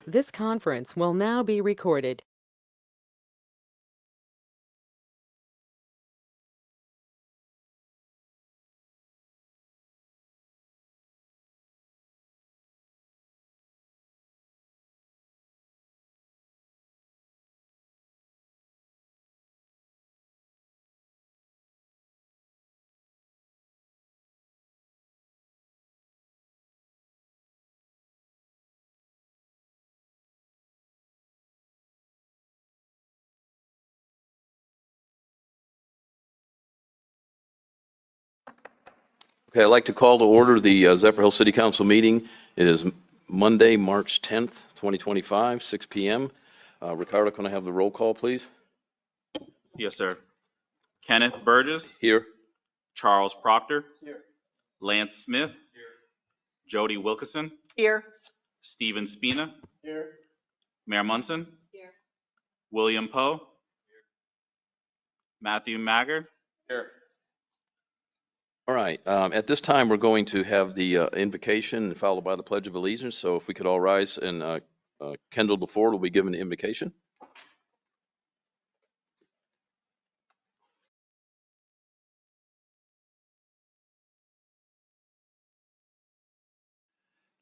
This conference will now be recorded. Okay, I'd like to call to order the Zephyrhills City Council meeting. It is Monday, March 10th, 2025, 6 p.m. Ricardo, can I have the roll call, please? Yes, sir. Kenneth Burgess, Here. Charles Proctor, Lance Smith, Jody Wilkerson, Here. Stephen Spina, Here. Mayor Munson, Here. William Poe, Matthew Maggard. Here. All right. At this time, we're going to have the invocation followed by the Pledge of Allegiance. So if we could all rise, and Kendall DeFord will be given the invocation.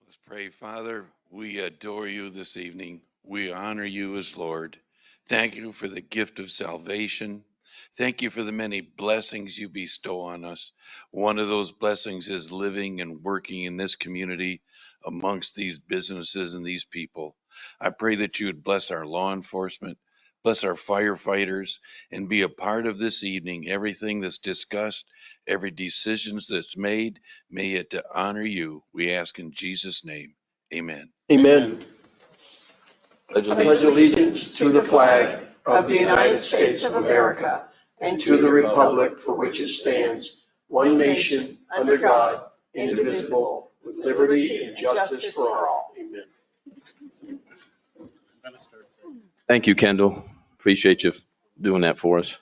Let's pray. Father, we adore you this evening. We honor you as Lord. Thank you for the gift of salvation. Thank you for the many blessings you bestow on us. One of those blessings is living and working in this community amongst these businesses and these people. I pray that you would bless our law enforcement, bless our firefighters, and be a part of this evening. Everything that's discussed, every decision that's made, may it to honor you. We ask in Jesus' name. Amen. Amen. Pledge I pledge allegiance to the flag of the United States of America and to the republic for which it stands, one nation, under God, indivisible, with liberty and justice for all. Amen. Thank you, Kendall. Appreciate you doing that for us.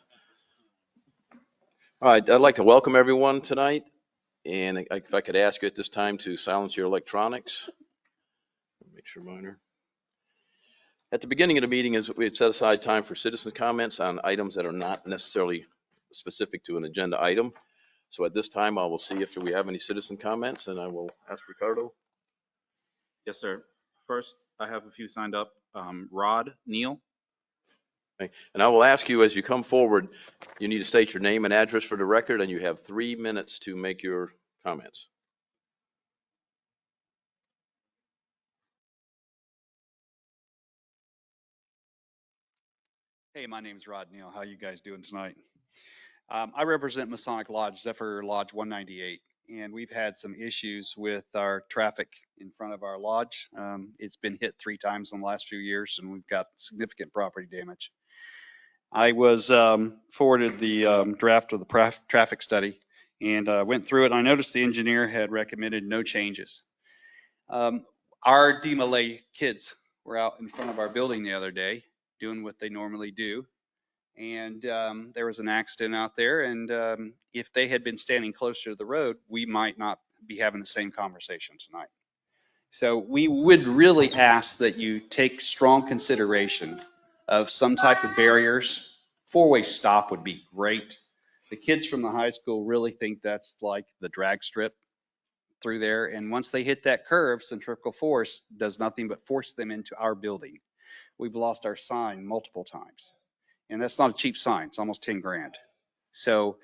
All right, I'd like to welcome everyone tonight. And if I could ask you at this time to silence your electronics. Make sure mine are. At the beginning of the meeting, we had set aside time for citizen comments on items that are not necessarily specific to an agenda item. So at this time, I will see if we have any citizen comments, and I will ask Ricardo. Yes, sir. First, I have a few signed up. Rod Neal. Okay. And I will ask you as you come forward, you need to state your name and address for the record, and you have 3 minutes to make your comments. Hey, my name is Rod Neal. How you guys doing tonight? I represent Masonic Lodge, Zephyr Lodge 198, and we've had some issues with our traffic in front of our lodge. It's been hit 3 times in the last few years, and we've got significant property damage. I was forwarded the draft of the traffic study and went through it, and I noticed the engineer had recommended no changes. Our DMLA kids were out in front of our building the other day doing what they normally do. And there was an accident out there. And if they had been standing closer to the road, we might not be having the same conversation tonight. So we would really ask that you take strong consideration of some type of barriers. 4-way stop would be great. The kids from the high school really think that's like the drag strip through there. And once they hit that curve, centrifugal force does nothing but force them into our building. We've lost our sign multiple times. And that's not a cheap sign. It's almost 10 grand. So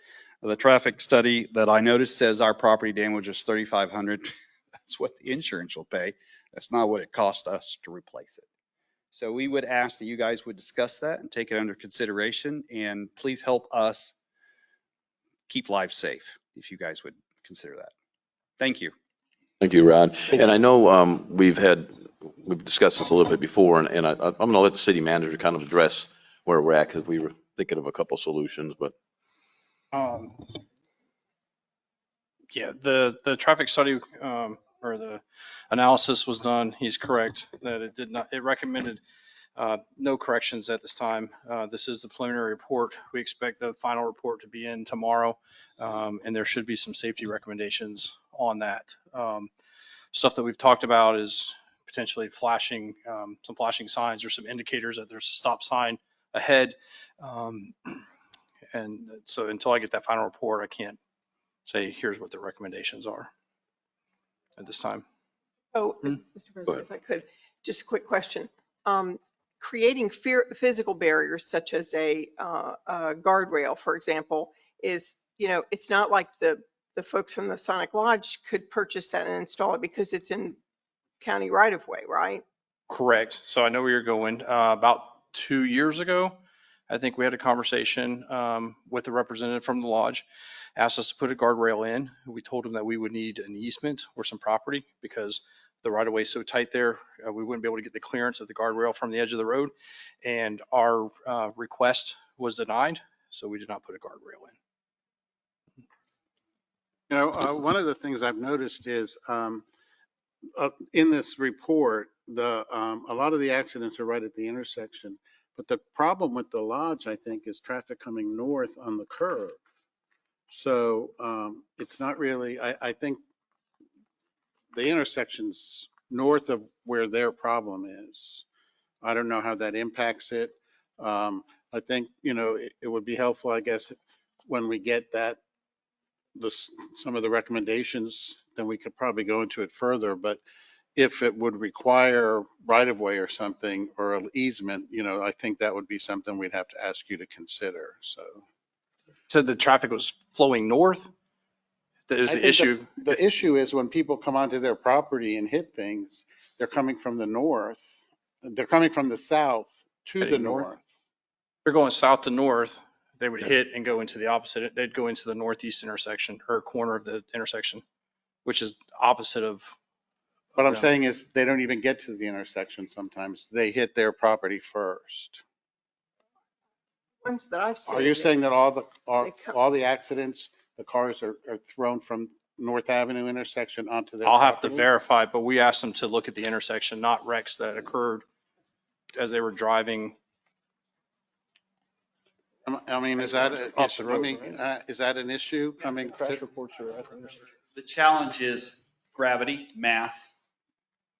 the traffic study that I noticed says our property damage is 3,500. That's what the insurance will pay. That's not what it cost us to replace it. So we would ask that you guys would discuss that and take it under consideration, and please help us keep lives safe if you guys would consider that. Thank you. Thank you, Rod. And I know we've discussed this a little bit before, and I'm going to let the city manager kind of address where we're at, because we were thinking of a couple solutions, but. Yeah, the traffic study or the analysis was done. He's correct that it did not, it recommended no corrections at this time. This is the preliminary report. We expect the final report to be in tomorrow, and there should be some safety recommendations on that. Stuff that we've talked about is potentially flashing, some flashing signs or some indicators that there's a stop sign ahead. And so until I get that final report, I can't say, here's what the recommendations are at this time. Oh, Hmm. Mr. President, if I could, just a quick question. Creating physical barriers such as a guardrail, for example, is, it's not like the folks from the Sonic Lodge could purchase that and install it because it's in county right of way, right? Correct. So I know where you're going. About 2 years ago, I think we had a conversation with a representative from the lodge, asked us to put a guardrail in. We told them that we would need an easement or some property because the right of way is so tight there, we wouldn't be able to get the clearance of the guardrail from the edge of the road. And our request was denied, so we did not put a guardrail in. One of the things I've noticed is in this report, a lot of the accidents are right at the intersection. But the problem with the lodge, I think, is traffic coming north on the curve. So it's not really, I think the intersection's north of where their problem is. I don't know how that impacts it. I think, it would be helpful, I guess, when we get that, some of the recommendations, then we could probably go into it further. But if it would require right of way or something or an easement, I think that would be something we'd have to ask you to consider. So the traffic was flowing north? There's I the think issue. The issue is when people come onto their property and hit things, they're coming from the north. They're coming from the south to the Heading north? north. They're going south to north. They would hit and go into the opposite. They'd go into the northeast intersection or corner of the intersection, which is opposite of. What I'm them. saying is they don't even get to the intersection sometimes. They hit their property first. Ones that I've seen. Are you saying that all They come- the accidents, the cars are thrown from North Avenue intersection onto their I'll have to property? verify, but we asked them to look at the intersection, not wrecks that occurred as they were driving. I mean, is that, Off the road, is that an issue coming? reports are at the intersection. The challenge is gravity, mass.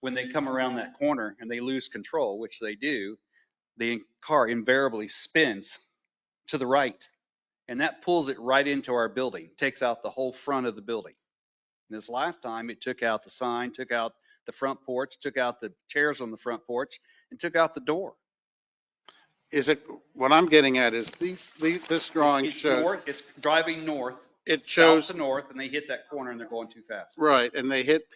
When they come around that corner and they lose control, which they do, the car invariably spins to the right. And that pulls it right into our building, takes out the whole front of the building. And this last time, it took out the sign, took out the front porch, took out the chairs on the front porch, and took out the door. Is it, what I'm getting at is this drawing It's shows, north, it's driving north, it south shows, to north, and they hit that corner and they're going too fast. right, and they hit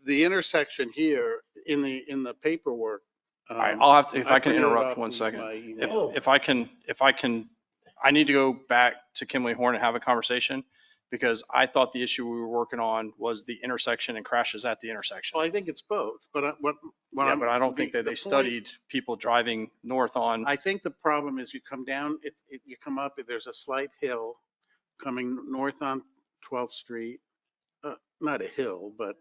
the intersection here in the paperwork. All right, I'll have to, if I can printed it interrupt off 1 in second. my email. If I can, I need to go back to Kimley Horn and have a conversation because I thought the issue we were working on was the intersection and crashes at the intersection. Well, I think it's both, but what Yeah, I'm. but I don't think that the they point- studied people driving north on. I think the problem is you come down, you come up, there's a slight hill coming north on 12th Street. Not a hill, but,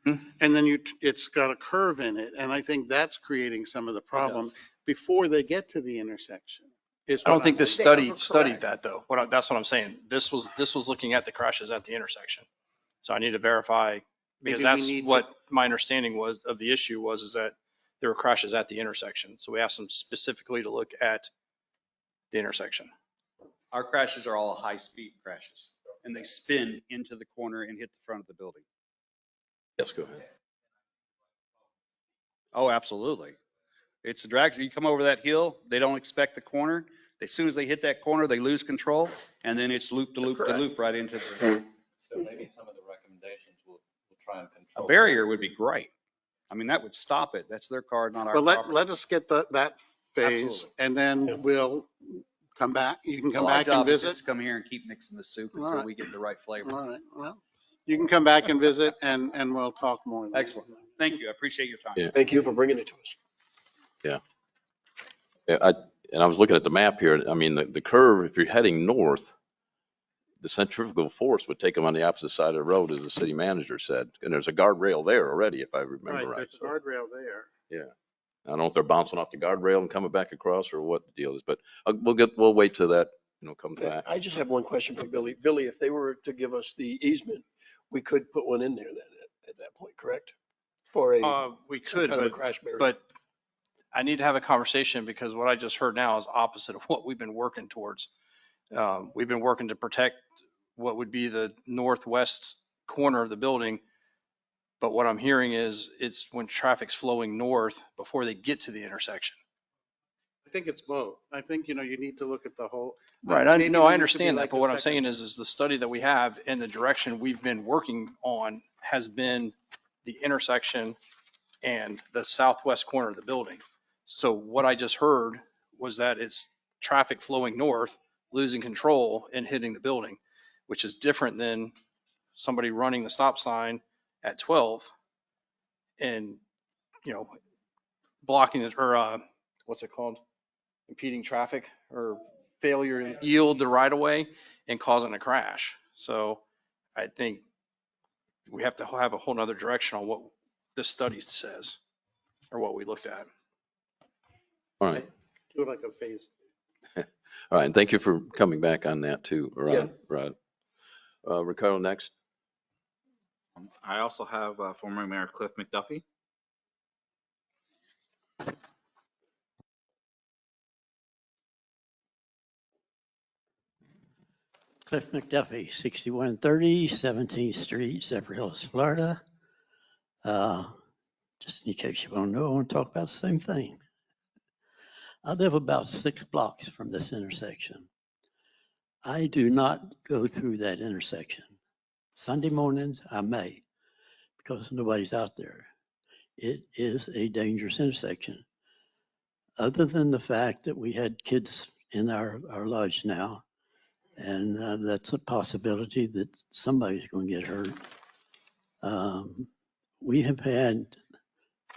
Hmm. and then it's got a curve in it. And I think that's creating some of the problem before they get to the intersection. I don't think this study overcorrect. studied that though. That's what I'm saying. This was looking at the crashes at the intersection. So I need to verify because Maybe we that's need to- what my understanding was of the issue was, is that there were crashes at the intersection. So we asked them specifically to look at the intersection. Our crashes are all high-speed crashes, and they spin into the corner and hit the front of the building. Yes, go ahead. Oh, absolutely. It's a drag. You come over that hill, they don't expect the corner. As soon as they hit that corner, they lose control, and then it's loop to loop to loop right into the. So maybe some of the recommendations will try and A control. barrier would be great. I mean, that would stop it. That's their car, not our Well, property. let us get that phase Absolutely. and then we'll come back. You can come Well, our back and job is visit. just to come here and keep mixing the soup All until right. we get the right flavor. All right, well, you can come back and visit and we'll talk more. Excellent. Thank you. I appreciate your time. Yeah. Thank you for bringing it to us. Yeah, I was looking at the map here. I mean, the curve, if you're heading north, the centrifugal force would take them on the opposite side of the road, as the city manager said. And there's a guardrail there already, if I remember right. There's a guardrail there. I don't know if they're bouncing off the guardrail and coming back across or what the deal is, but we'll wait till that, comes back. I just have one question for Billy. Billy, if they were to give us the easement, we could put one in there then at that point, correct? for a, We some could, kind of a crash barrier. but I need to have a conversation because what I just heard now is opposite of what we've been working towards. We've been working to protect what would be the northwest corner of the building. But what I'm hearing is it's when traffic's flowing north before they get to the intersection. I think it's both. I think, you need to look at the whole. Right. maybe No, there I needs to be understand that. like But a what I'm second- saying is the study that we have and the direction we've been working on has been the intersection and the southwest corner of the building. So what I just heard was that it's traffic flowing north, losing control and hitting the building, which is different than somebody running the stop sign at 12 and, blocking it or what's it called? Impeding traffic or failure to yield the right of way and causing a crash. So I think we have to have a whole nother direction on what this study says or what we looked at. All right. Do it like a phase. All right. And thank you for coming back on that too, Rod. Yeah. Rod. Ricardo, next. I also have former Mayor Cliff McDuffie. Cliff McDuffie, 6130 17th Street, Zephyrhills, Florida. Just in case you want to know, I want to talk about the same thing. I live about 6 blocks from this intersection. I do not go through that intersection. Sunday mornings, I may, because nobody's out there. It is a dangerous intersection. Other than the fact that we had kids in our lodge now, and that's a possibility that somebody's going to get hurt. We have had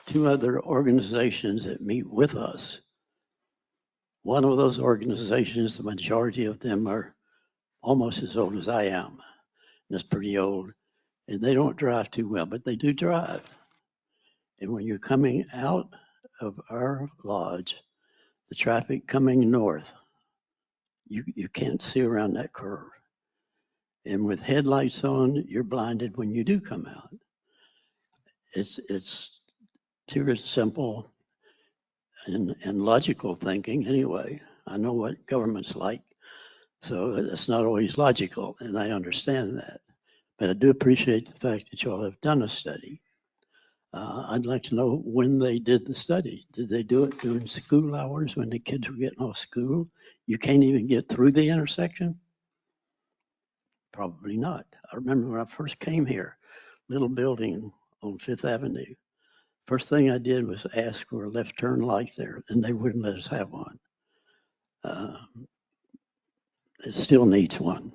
2 other organizations that meet with us. One of those organizations, the majority of them are almost as old as I am. That's pretty old. And they don't drive too well, but they do drive. And when you're coming out of our lodge, the traffic coming north, you can't see around that curve. And with headlights on, you're blinded when you do come out. It's too simple and logical thinking anyway. I know what government's like, so it's not always logical, and I understand that. But I do appreciate the fact that y'all have done a study. I'd like to know when they did the study. Did they do it during school hours when the kids were getting off school? You can't even get through the intersection? Probably not. I remember when I first came here, little building on 5th Avenue. First thing I did was ask for a left turn light there, and they wouldn't let us have one. It still needs one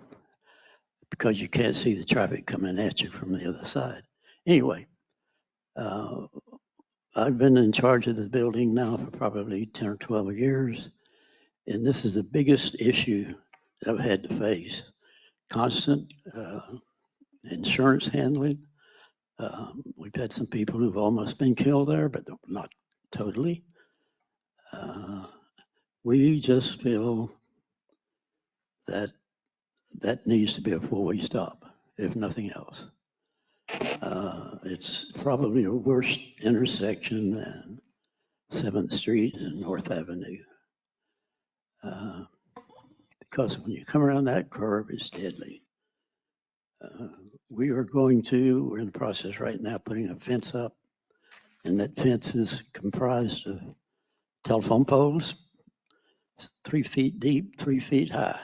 because you can't see the traffic coming at you from the other side. Anyway, I've been in charge of the building now for probably 10 or 12 years, and this is the biggest issue that I've had to face. Constant insurance handling. We've had some people who've almost been killed there, but not totally. We just feel that needs to be a 4-way stop, if nothing else. It's probably a worse intersection than 7th Street and North Avenue. Because when you come around that curve, it's deadly. We're in the process right now putting a fence up, and that fence is comprised of telephone poles, 3 feet deep, 3 feet high.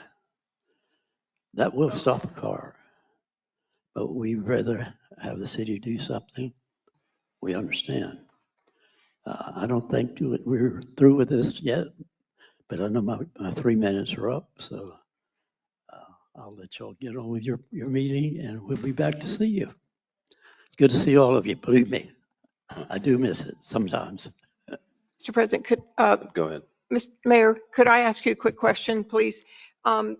That will stop a car, but we'd rather have the city do something. We understand. I don't think we're through with this yet, but I know my 3 minutes are up, so I'll let y'all get on with your meeting, and we'll be back to see you. It's good to see all of you, believe me. I do miss it sometimes. Mr. President, Go ahead. Mr. Mayor, could I ask you a quick question, please? Right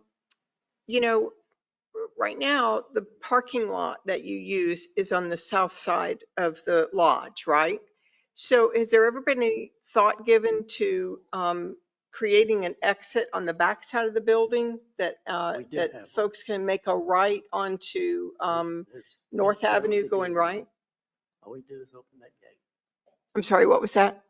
now, the parking lot that you use is on the south side of the lodge, right? So has there ever been any thought given to creating an exit on the back side of the building that folks can make a right onto North Avenue going right? All we do is open that gate. I'm sorry, what was that?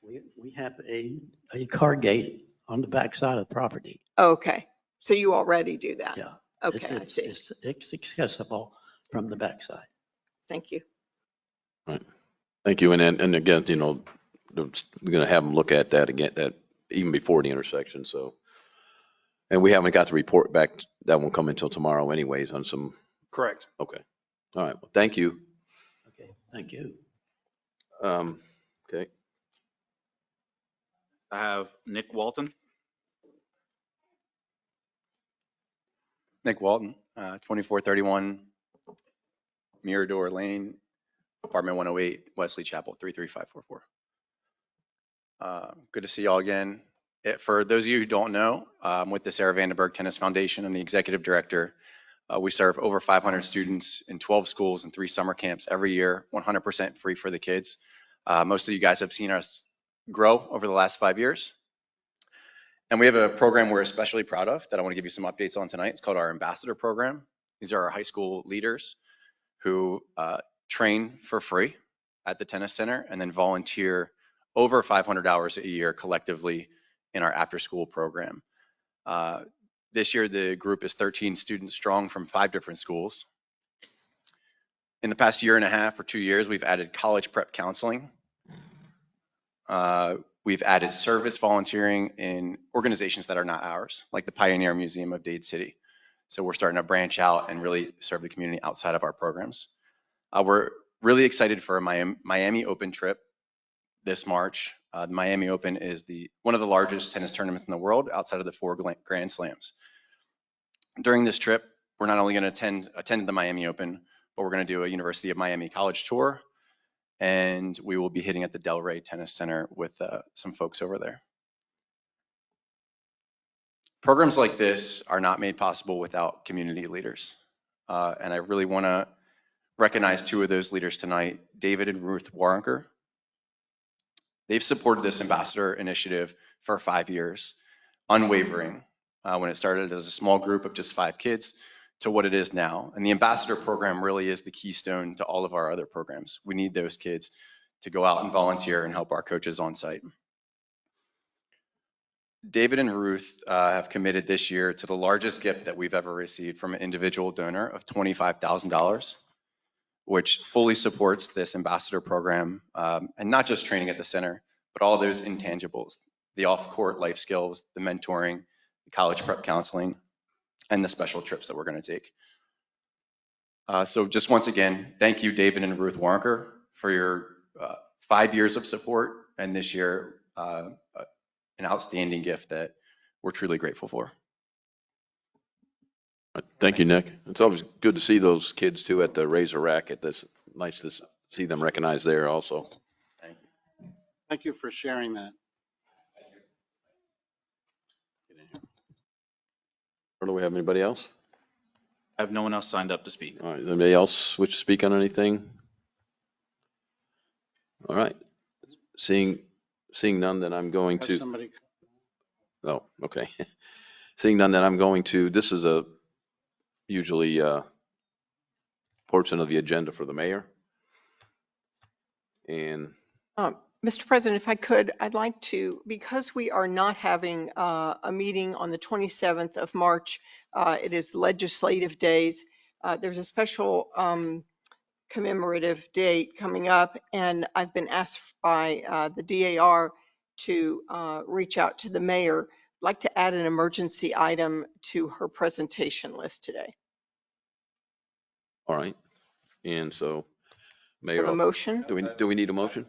We have a car gate on the backside of the property. Okay, so you already do that? Yeah. Okay, I It's- see. It's accessible from the backside. Thank you. Right. Thank you. And again, you know, we're going to have them look at that again, that even before the intersection. So, and we haven't got the report back. That won't come until tomorrow anyways on some. Correct. Okay. All right. Well, thank you. Okay, thank you. Okay. I have Nick Walton. Nick Walton, 2431 Mirador Lane, apartment 108, Wesley Chapel, 33544. Good to see y'all again. For those of you who don't know, I'm with the Sarah Vandenberg Tennis Foundation. I'm the executive director. We serve over 500 students in 12 schools and 3 summer camps every year, 100% free for the kids. Most of you guys have seen us grow over the last 5 years. And we have a program we're especially proud of that I want to give you some updates on tonight. It's called our Ambassador Program. These are our high school leaders who train for free at the tennis center and then volunteer over 500 hours a year collectively in our after-school program. This year, the group is 13 students strong from 5 different schools. In the past year and a half or 2 years, we've added college prep counseling. We've added service volunteering in organizations that are not ours, like the Pioneer Museum of Dade City. So we're starting to branch out and really serve the community outside of our programs. We're really excited for a Miami Open trip this March. The Miami Open is one of the largest tennis tournaments in the world outside of the 4 Grand Slams. During this trip, we're not only going to attend the Miami Open, but we're going to do a University of Miami college tour. And we will be hitting at the Delray Tennis Center with some folks over there. Programs like this are not made possible without community leaders. And I really want to recognize 2 of those leaders tonight, David and Ruth Warrenker. They've supported this ambassador initiative for 5 years, unwavering, when it started as a small group of just 5 kids to what it is now. And the ambassador program really is the keystone to all of our other programs. We need those kids to go out and volunteer and help our coaches on site. David and Ruth have committed this year to the largest gift that we've ever received from an individual donor of $25,000, which fully supports this ambassador program, and not just training at the center, but all those intangibles, the off-court life skills, the mentoring, the college prep counseling, and the special trips that we're going to take. So just once again, thank you, David and Ruth Warrenker, for your 5 years of support, and this year, an outstanding gift that we're truly grateful for. Thank you, Nick. It's always good to see those kids too at the Razor Rack. It's nice to see them recognized there also. Thank you. Thank you for sharing that. Or do we have anybody else? I have no one else signed up to speak. All right, anybody else wish to speak on anything? All right, seeing none, then I'm going Have to, somebody, oh, okay. Seeing none, then I'm going to, this is a usually portion of the agenda for the mayor. And Mr. President, if I could, I'd like to, because we are not having a meeting on the 27th of March, it is legislative days. There's a special commemorative date coming up, and I've been asked by the DAR to reach out to the mayor. I'd like to add an emergency item to her presentation list today. all right, and so Have Mayor, a motion? do we need a motion?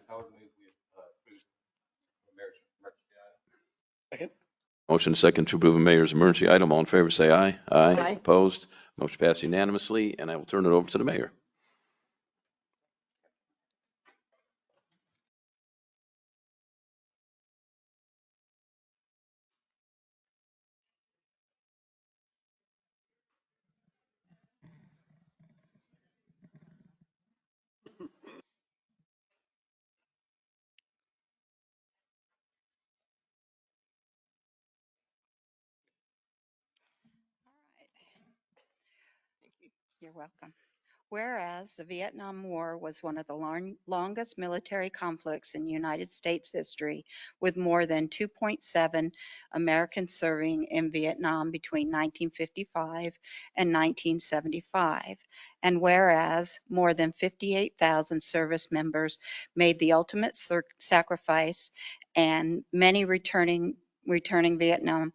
Second. Motion second to approve a mayor's emergency item. All in favor, say aye. Aye. Opposed? Motion passed unanimously, and I will turn it over to the mayor. You're welcome. Whereas the Vietnam War was one of the longest military conflicts in United States history, with more than 2.7 Americans serving in Vietnam between 1955 and 1975. And whereas more than 58,000 service members made the ultimate sacrifice, and many returning Vietnam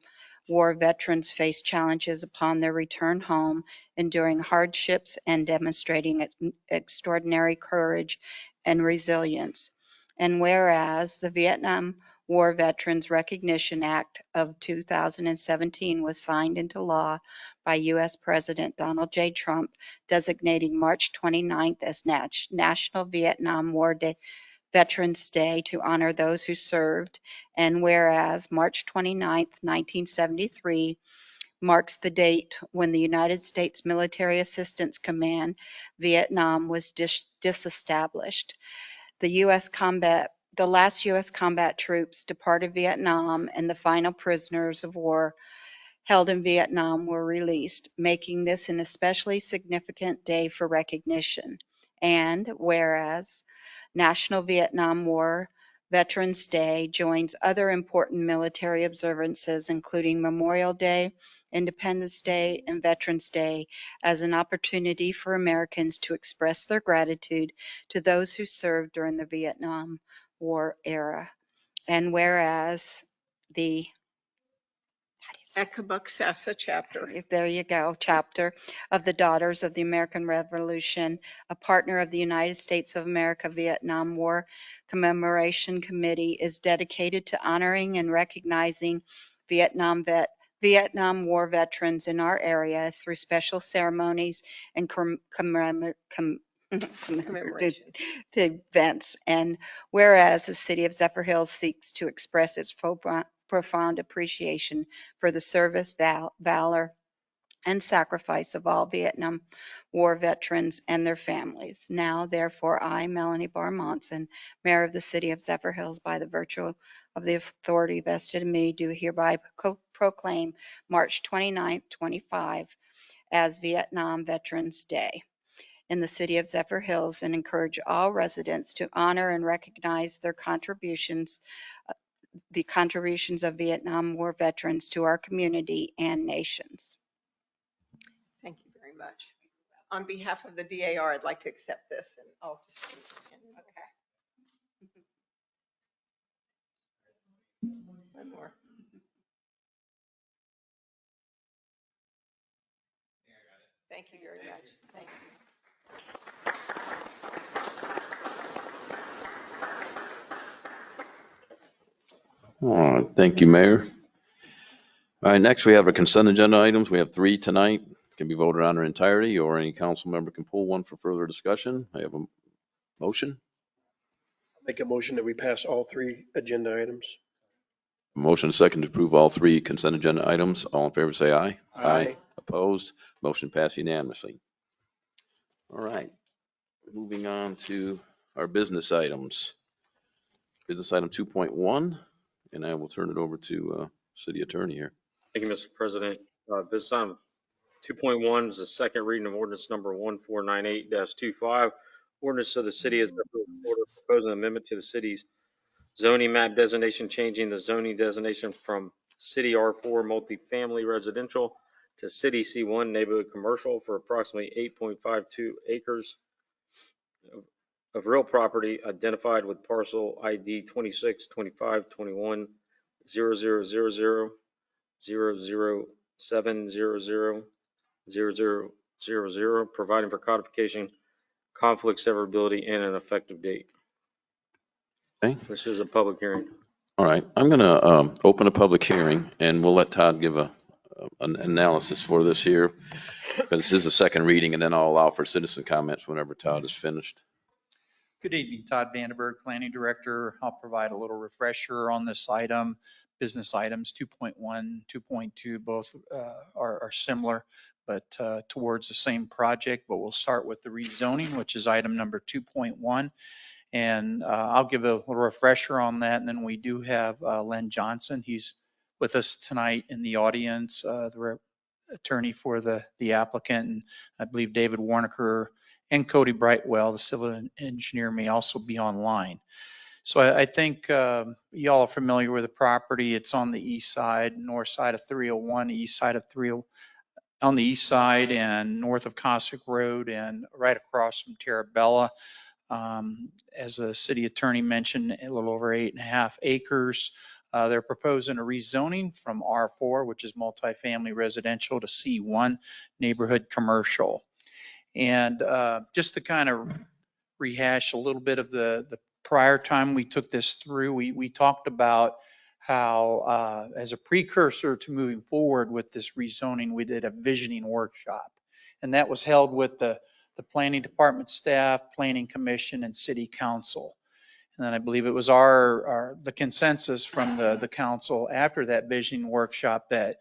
War veterans face challenges upon their return home, enduring hardships and demonstrating extraordinary courage and resilience. And whereas the Vietnam War Veterans Recognition Act of 2017 was signed into law by U.S. President Donald J. Trump, designating March 29th as National Vietnam War Veterans Day to honor those who served. And whereas March 29th, 1973, marks the date when the United States Military Assistance Command, Vietnam, was disestablished. The last U.S. combat troops departed Vietnam, and the final prisoners of war held in Vietnam were released, making this an especially significant day for recognition. And whereas National Vietnam War Veterans Day joins other important military observances, including Memorial Day, Independence Day, and Veterans Day, as an opportunity for Americans to express their gratitude to those who served during the Vietnam War era. And whereas the Ekabuksasa chapter. There you go, chapter of the Daughters of the American Revolution, a partner of the United States of America Vietnam War Commemoration Committee, is dedicated to honoring and recognizing Vietnam War veterans in our area through special ceremonies and commemoration events. And whereas the city of Zephyrhills seeks to express its profound appreciation for the service, valor, and sacrifice of all Vietnam War veterans and their families. Now, therefore, I, Melanie Barr Monson, Mayor of the City of Zephyrhills, by the virtue of the authority vested in me, do hereby proclaim March 29th, 25 as Vietnam Veterans Day in the City of Zephyrhills, and encourage all residents to honor and recognize their contributions, the contributions of Vietnam War veterans to our community and nations. Thank you very much. On behalf of the DAR, I'd like to accept this, and I'll just. Okay. One more. Thank you very much. Thank you. All right, thank you, Mayor. All right, next we have our consent agenda items. We have 3 tonight. Can be voted on in entirety, or any council member can pull one for further discussion. I have a motion. Make a motion that we pass all 3 agenda items. Motion second to approve all 3 consent agenda items. All in favor say aye. Aye. Opposed? Motion passed unanimously. All right, moving on to our business items. Business item 2.1, and I will turn it over to City Attorney here. Thank you, Mr. President. Business item 2.1 is the second reading of ordinance number 1498-25. Ordinance of the city is proposing an amendment to the city's zoning map designation, changing the zoning designation from city R4 multifamily residential to city C1 neighborhood commercial for approximately 8.52 acres of real property identified with parcel ID 26 25 21 0000 00700 0000, providing for codification, conflict severability, and an effective date. Okay. This is a public hearing. All right, I'm going to open a public hearing, and we'll let Todd give an analysis for this here, because this is a second reading, and then I'll allow for citizen comments whenever Todd is finished. Good evening, Todd Vandenberg, Planning Director. I'll provide a little refresher on this item. Business items 2.1, 2.2, both are similar, but towards the same project. But we'll start with the rezoning, which is item number 2.1. And I'll give a little refresher on that. And then we do have Len Johnson. He's with us tonight in the audience, the attorney for the applicant. And I believe David Warnaker and Cody Brightwell, the civil engineer, may also be online. So I think y'all are familiar with the property. It's on the east side, north side of 301, east side of 30, on the east side and north of Cossack Road and right across from Terabella. As the city attorney mentioned, a little over 8.5 acres. They're proposing a rezoning from R4, which is multifamily residential, to C1, neighborhood commercial. And just to kind of rehash a little bit of the prior time we took this through, we talked about how as a precursor to moving forward with this rezoning, we did a visioning workshop. And that was held with the planning department staff, planning commission, and city council. And then I believe it was the consensus from the council after that visioning workshop that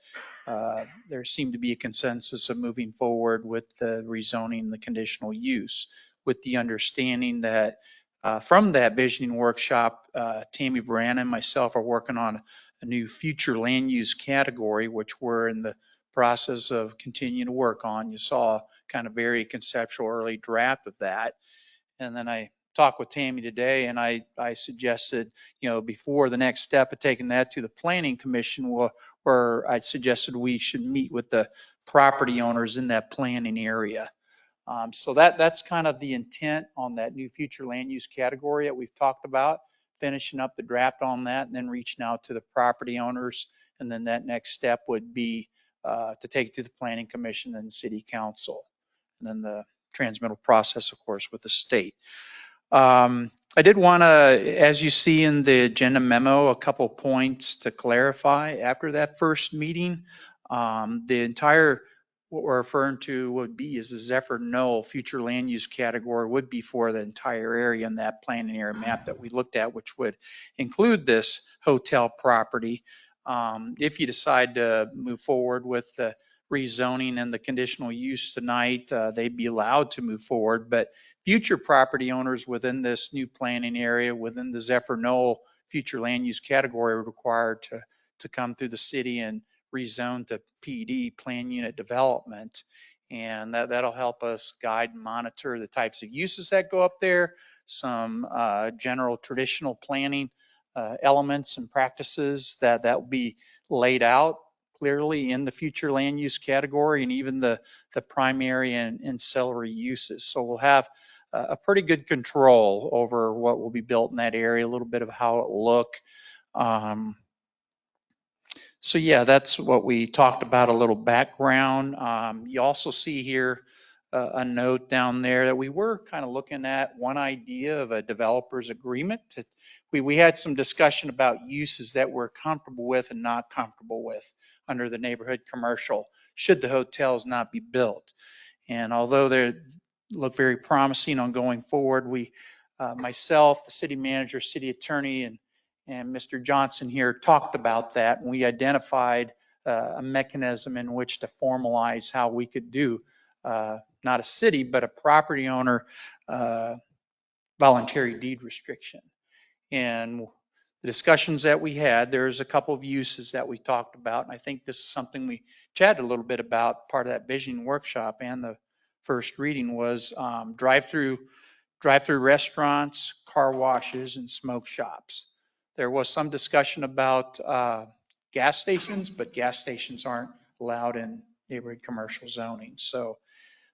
there seemed to be a consensus of moving forward with the rezoning, the conditional use, with the understanding that from that visioning workshop, Tammy Brand and myself are working on a new future land use category, which we're in the process of continuing to work on. You saw kind of very conceptual early draft of that. And then I talked with Tammy today, and I suggested, before the next step of taking that to the planning commission, where I suggested we should meet with the property owners in that planning area. So that's kind of the intent on that new future land use category that we've talked about, finishing up the draft on that and then reaching out to the property owners. And then that next step would be to take it to the planning commission and city council. And then the transmittal process, of course, with the state. I did want to, as you see in the agenda memo, a couple points to clarify after that first meeting. The entire, what we're referring to would be is the Zephyr Knoll future land use category would be for the entire area in that planning area map that we looked at, which would include this hotel property. If you decide to move forward with the rezoning and the conditional use tonight, they'd be allowed to move forward, but future property owners within this new planning area, within the Zephyr Knoll future land use category, are required to come through the city and rezone to PD, plan unit development. And that'll help us guide and monitor the types of uses that go up there, some general traditional planning elements and practices that will be laid out clearly in the future land use category, and even the primary and ancillary uses. So we'll have a pretty good control over what will be built in that area, a little bit of how it will look. So yeah, that's what we talked about, a little background. You also see here a note down there that we were kind of looking at one idea of a developer's agreement. We had some discussion about uses that we're comfortable with and not comfortable with under the neighborhood commercial, should the hotels not be built. And although they look very promising on going forward, myself, the city manager, city attorney, and Mr. Johnson here talked about that, and we identified a mechanism in which to formalize how we could do not a city, but a property owner voluntary deed restriction. And the discussions that we had, there's a couple of uses that we talked about, and I think this is something we chatted a little bit about, part of that visioning workshop and the first reading was drive-through restaurants, car washes, and smoke shops. There was some discussion about gas stations, but gas stations aren't allowed in neighborhood commercial zoning. So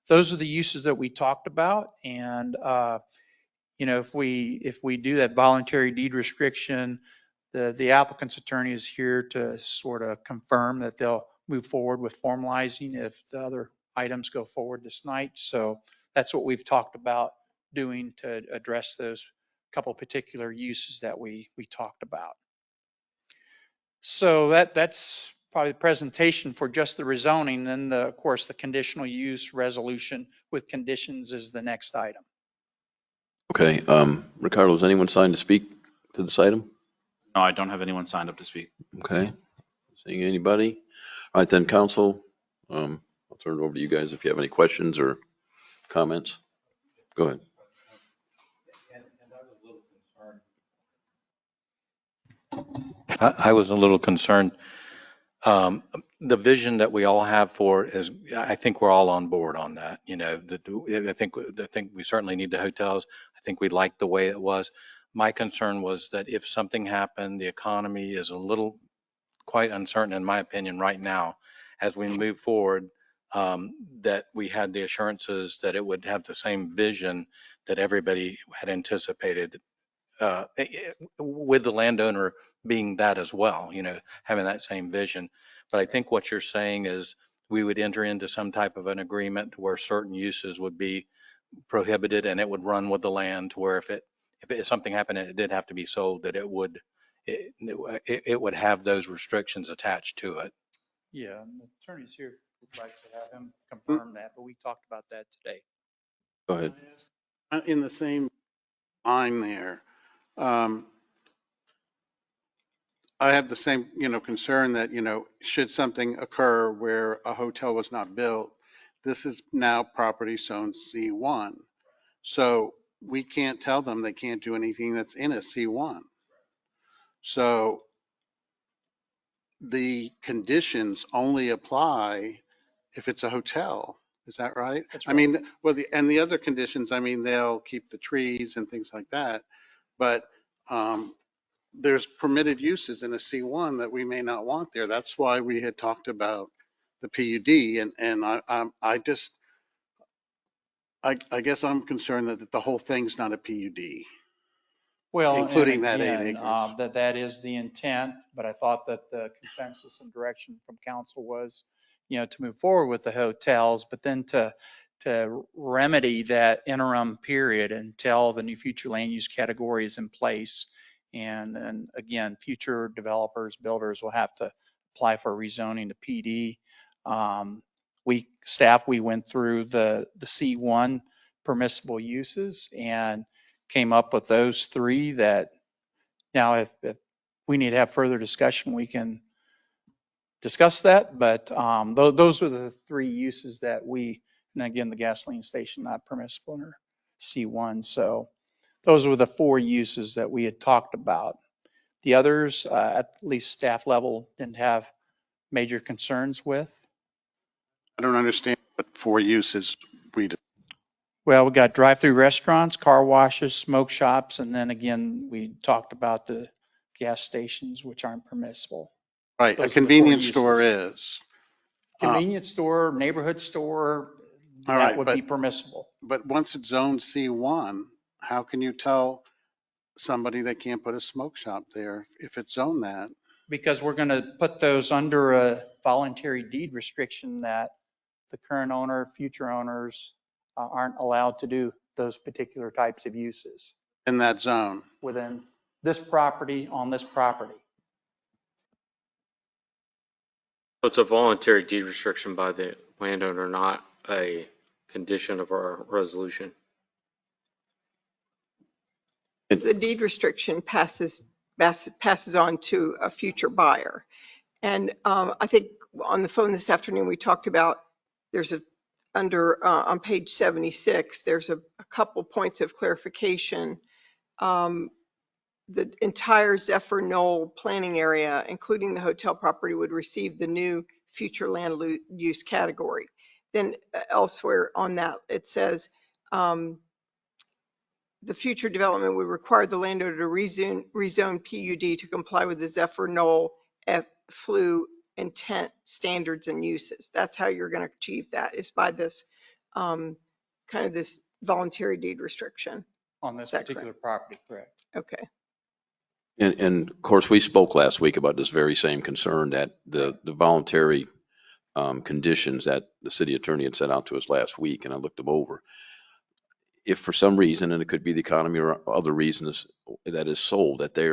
those are the uses that we talked about. And if we do that voluntary deed restriction, the applicant's attorney is here to sort of confirm that they'll move forward with formalizing if the other items go forward this night. So that's what we've talked about doing to address those couple particular uses that we talked about. So that's probably the presentation for just the rezoning. Then of course the conditional use resolution with conditions is the next item. Okay, Ricardo, has anyone signed to speak to this item? No, I don't have anyone signed up to speak. Okay, seeing anybody? All right then, council, I'll turn it over to you guys if you have any questions or comments. Go ahead. I was a little concerned The vision that we all have for it is, I think we're all on board on that. You know, I think we certainly need the hotels. I think we like the way it was. My concern was that if something happened, the economy is a little quite uncertain, in my opinion, right now, as we move forward, that we had the assurances that it would have the same vision that everybody had anticipated, with the landowner being that as well, you know, having that same vision. But I think what you're saying is we would enter into some type of an agreement where certain uses would be prohibited and it would run with the land, to where if something happened and it did have to be sold, that it would have those restrictions attached to it. Yeah, and the attorney's here. We'd like to have him confirm that, but we talked about that today. Go ahead. In the same line there, I have the same, concern that, should something occur where a hotel was not built, this is now property zone C1. So we can't tell them they can't do anything that's in a C1. So the conditions only apply if it's a hotel. Is that right? That's I right. mean, well, the other conditions, I mean, they'll keep the trees and things like that. But there's permitted uses in a C1 that we may not want there. That's why we had talked about the PUD. And I guess I'm concerned that the whole thing's not a PUD. Well, Including and that 8 again, acres. that is the intent, but I thought that the consensus and direction from council was, to move forward with the hotels, but then to remedy that interim period until the new future land use category is in place. And again, future developers, builders will have to apply for rezoning to PD. We went through the C1 permissible uses and came up with those three that now if we need to have further discussion, we can discuss that. But those are the three uses that and again, the gasoline station not permissible under C1. So those were the four uses that we had talked about. The others, at least staff level, didn't have major concerns with. I don't understand what 4 uses we Well, we got drive-through restaurants, car washes, smoke shops, and then again, we talked about the gas stations, which aren't permissible. Right, Those a are the 4 convenience uses. store is. Convenience store, neighborhood store, All that right, would be permissible. But once it's zoned C1, how can you tell somebody they can't put a smoke shop there if it's zoned that? Because we're going to put those under a voluntary deed restriction that the current owner, future owners aren't allowed to do those particular types of uses In that zone. within this property on this property. So it's a voluntary deed restriction by the landowner, not a condition of our resolution. The deed restriction passes on to a future buyer. And I think on the phone this afternoon, we talked about on page 76, there's a couple points of clarification. The entire Zephyr Knoll planning area, including the hotel property, would receive the new future land use category. Then elsewhere on that, it says, the future development would require the landowner to rezone PUD to comply with the Zephyr Knoll FLU intent, standards, and uses. That's how you're going to achieve that, is by this kind of this voluntary deed restriction. On this particular property, correct. Okay. And of course, we spoke last week about this very same concern, that the voluntary conditions that the city attorney had sent out to us last week, and I looked them over. If for some reason, and it could be the economy or other reasons, that is sold, that they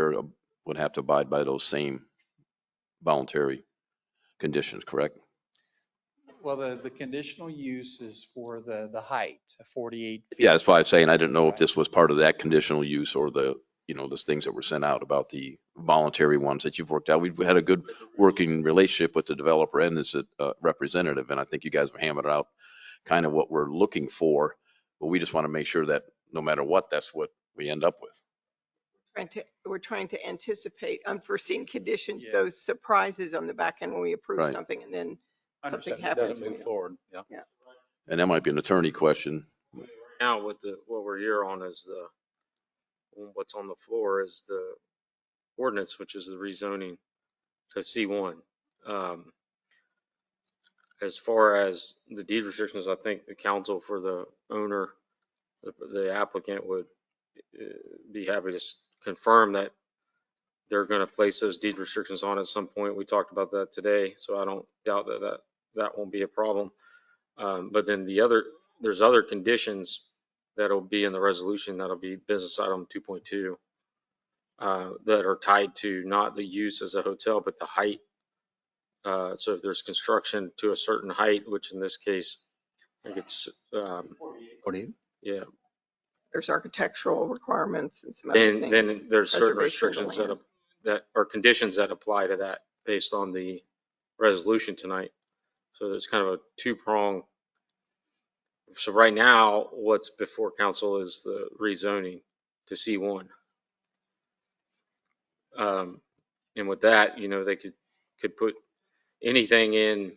would have to abide by those same voluntary conditions, correct? Well, the conditional use is for the height, 48 feet. Yeah, that's why I'm saying I didn't know if this was part of that conditional use or those things that were sent out about the voluntary ones that you've worked out. We've had a good working relationship with the developer and his representative, and I think you guys have hammered out kind of what we're looking for, but we just want to make sure that no matter what, that's what we end up with. We're trying to anticipate unforeseen conditions, Yeah. those surprises on the back end when we approve Right. something and then something Understand. It happens. doesn't we move don't- forward. Yeah. And that might be an attorney question. Now with what we're here on is what's on the floor is the ordinance, which is the rezoning to C1. As far as the deed restrictions, I think the counsel for the owner, the applicant would be happy to confirm that they're going to place those deed restrictions on at some point. We talked about that today, so I don't doubt that won't be a problem. But then there's other conditions that'll be in the resolution that'll be business item 2.2 that are tied to not the use as a hotel, but the height. So if there's construction to a certain height, which in this case, I think it's, 48. yeah, There's architectural requirements and some other things. then there's certain Preservation of the restrictions land. that are conditions that apply to that based on the resolution tonight. So there's kind of a two-prong. So right now, what's before council is the rezoning to C1. And with that, they could put anything in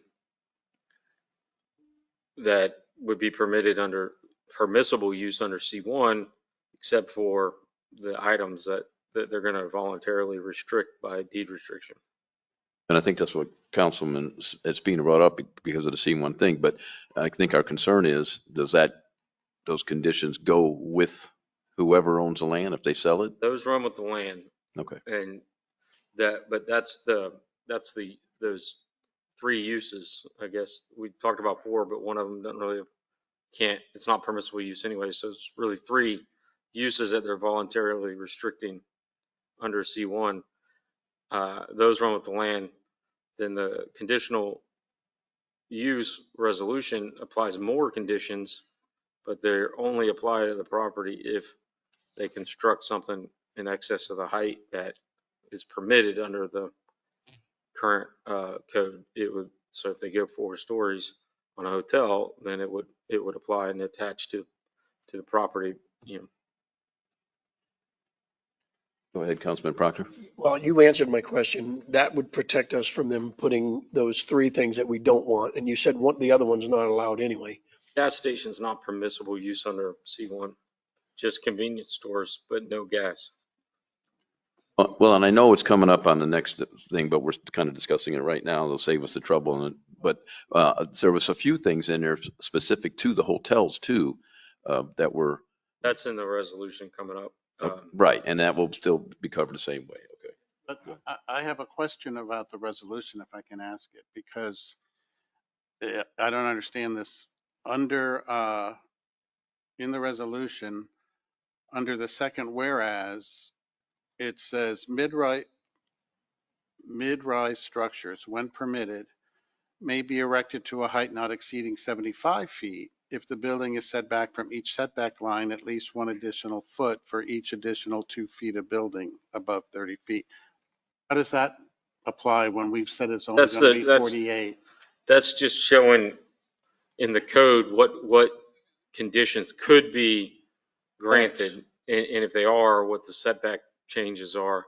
that would be permissible use under C1, except for the items that they're going to voluntarily restrict by deed restriction. And I think that's what Councilman, it's being brought up because of the C1 thing, but I think our concern is, those conditions go with whoever owns the land if they sell it? Those run with the land. Okay. And but that's those three uses, I guess. We talked about four, but one of them it's not permissible use anyway. So it's really three uses that they're voluntarily restricting under C1. Those run with the land. Then the conditional use resolution applies more conditions, but they're only apply to the property if they construct something in excess of the height that is permitted under the current code. So if they go 4 stories on a hotel, then it would apply and attach to the property. Go ahead, Councilman Proctor. Well, you answered my question. That would protect us from them putting those three things that we don't want. And you said the other one's not allowed anyway. Gas station's not permissible use under C1, just convenience stores, but no gas. Well, and I know it's coming up on the next thing, but we're kind of discussing it right now. They'll save us the trouble. But there was a few things in there specific to the hotels too, that were. That's in the resolution coming up. Right, and that will still be covered the same way. Okay. But I have a question about the resolution, if I can ask it, because I don't understand this. Under, in the resolution, under the second whereas, it says mid-rise structures, when permitted, may be erected to a height not exceeding 75 feet if the building is set back from each setback line at least 1 additional foot for each additional 2 feet of building above 30 feet. How does that apply when we've said it's only going to be 48? That's just showing in the code what conditions could be granted, and if they are, what the setback changes are.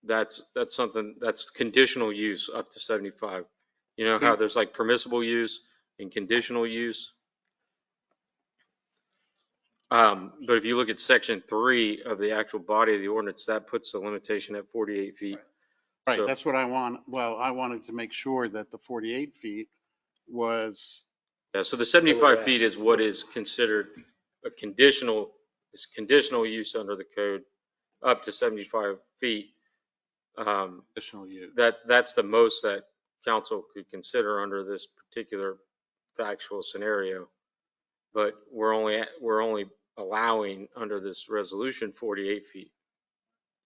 That's something that's conditional use up to 75. You know how there's like permissible use and conditional use. But if you look at section 3 of the actual body of the ordinance, that puts the limitation at 48 feet. Right, So- that's what I want. Well, I wanted to make sure that the 48 feet was. Yeah, so the 75 feet is what is considered a conditional use under the code, up to 75 feet. Additional use. That's the most that council could consider under this particular factual scenario. But we're only allowing under this resolution 48 feet.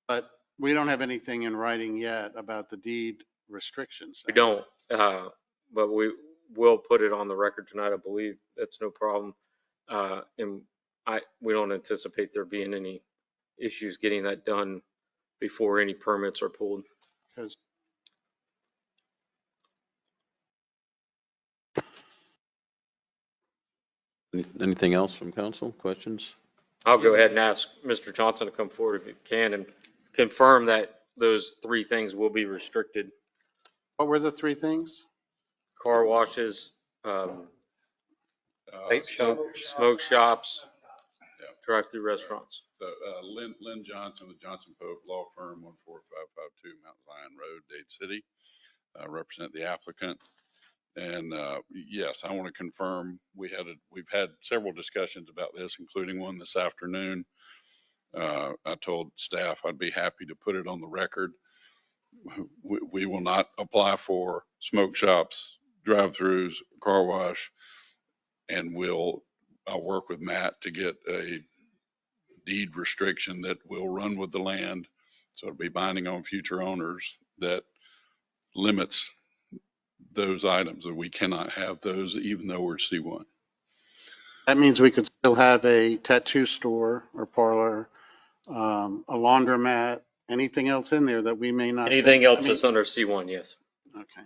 But we don't have anything in writing yet about the deed restrictions. We don't, but we will put it on the record tonight. I believe that's no problem. And we don't anticipate there being any issues getting that done before any permits are pulled. Because Anything else from council? Questions? I'll go ahead and ask Mr. Johnson to come forward if you can and confirm that those three things will be restricted. What were the three things? Car washes, smoke shops, drive-through restaurants. So Lynn Johnson with Johnson Pope Law Firm, 14552 Mount Zion Road, Dade City. Represent the applicant. And yes, I want to confirm we've had several discussions about this, including one this afternoon. I told staff I'd be happy to put it on the record. We will not apply for smoke shops, drive-throughs, car wash, and I'll work with Matt to get a deed restriction that will run with the land. So it'll be binding on future owners that limits those items, that we cannot have those even though we're C1. That means we could still have a tattoo store or parlor, a laundromat, anything else in there that we may not. Anything else that's under C1, yes. Okay.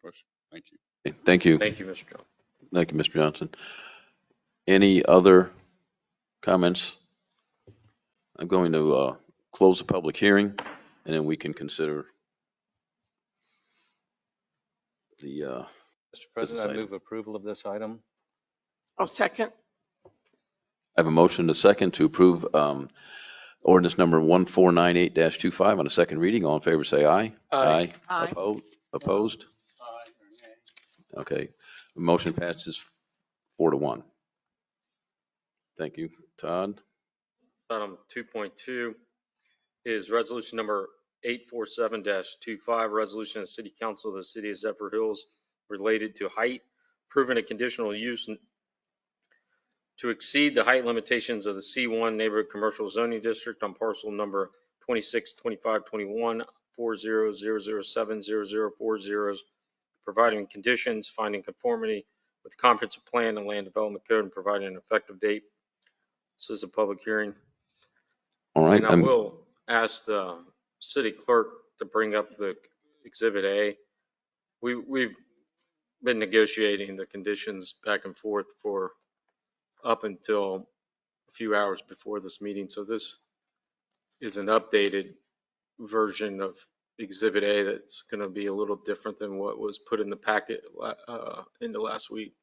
Question. Thank you. Okay, thank you. Thank you, Mr. Johnson. Thank you, Mr. Johnson. Any other comments? I'm going to close the public hearing, and then we can consider the. Mr. President, I move approval of this item. I'll second. I have a motion to second to approve ordinance number 1498-25 on a second reading. All in favor, say aye. Aye. Aye. Opposed? Okay. The motion passes 4-1. Thank you. Todd? Item 2.2 is resolution number 847-25, resolution of the City Council of the City of Zephyrhills related to height, proving a conditional use to exceed the height limitations of the C1 Neighborhood Commercial Zoning District on parcel number 262521 40007040, providing conditions, finding conformity with the comprehensive plan and land development code, and providing an effective date. This is a public hearing. All right. And I will ask the city clerk to bring up the Exhibit A. We've been negotiating the conditions back and forth for up until a few hours before this meeting. So this is an updated version of Exhibit A that's going to be a little different than what was put in the packet into last week.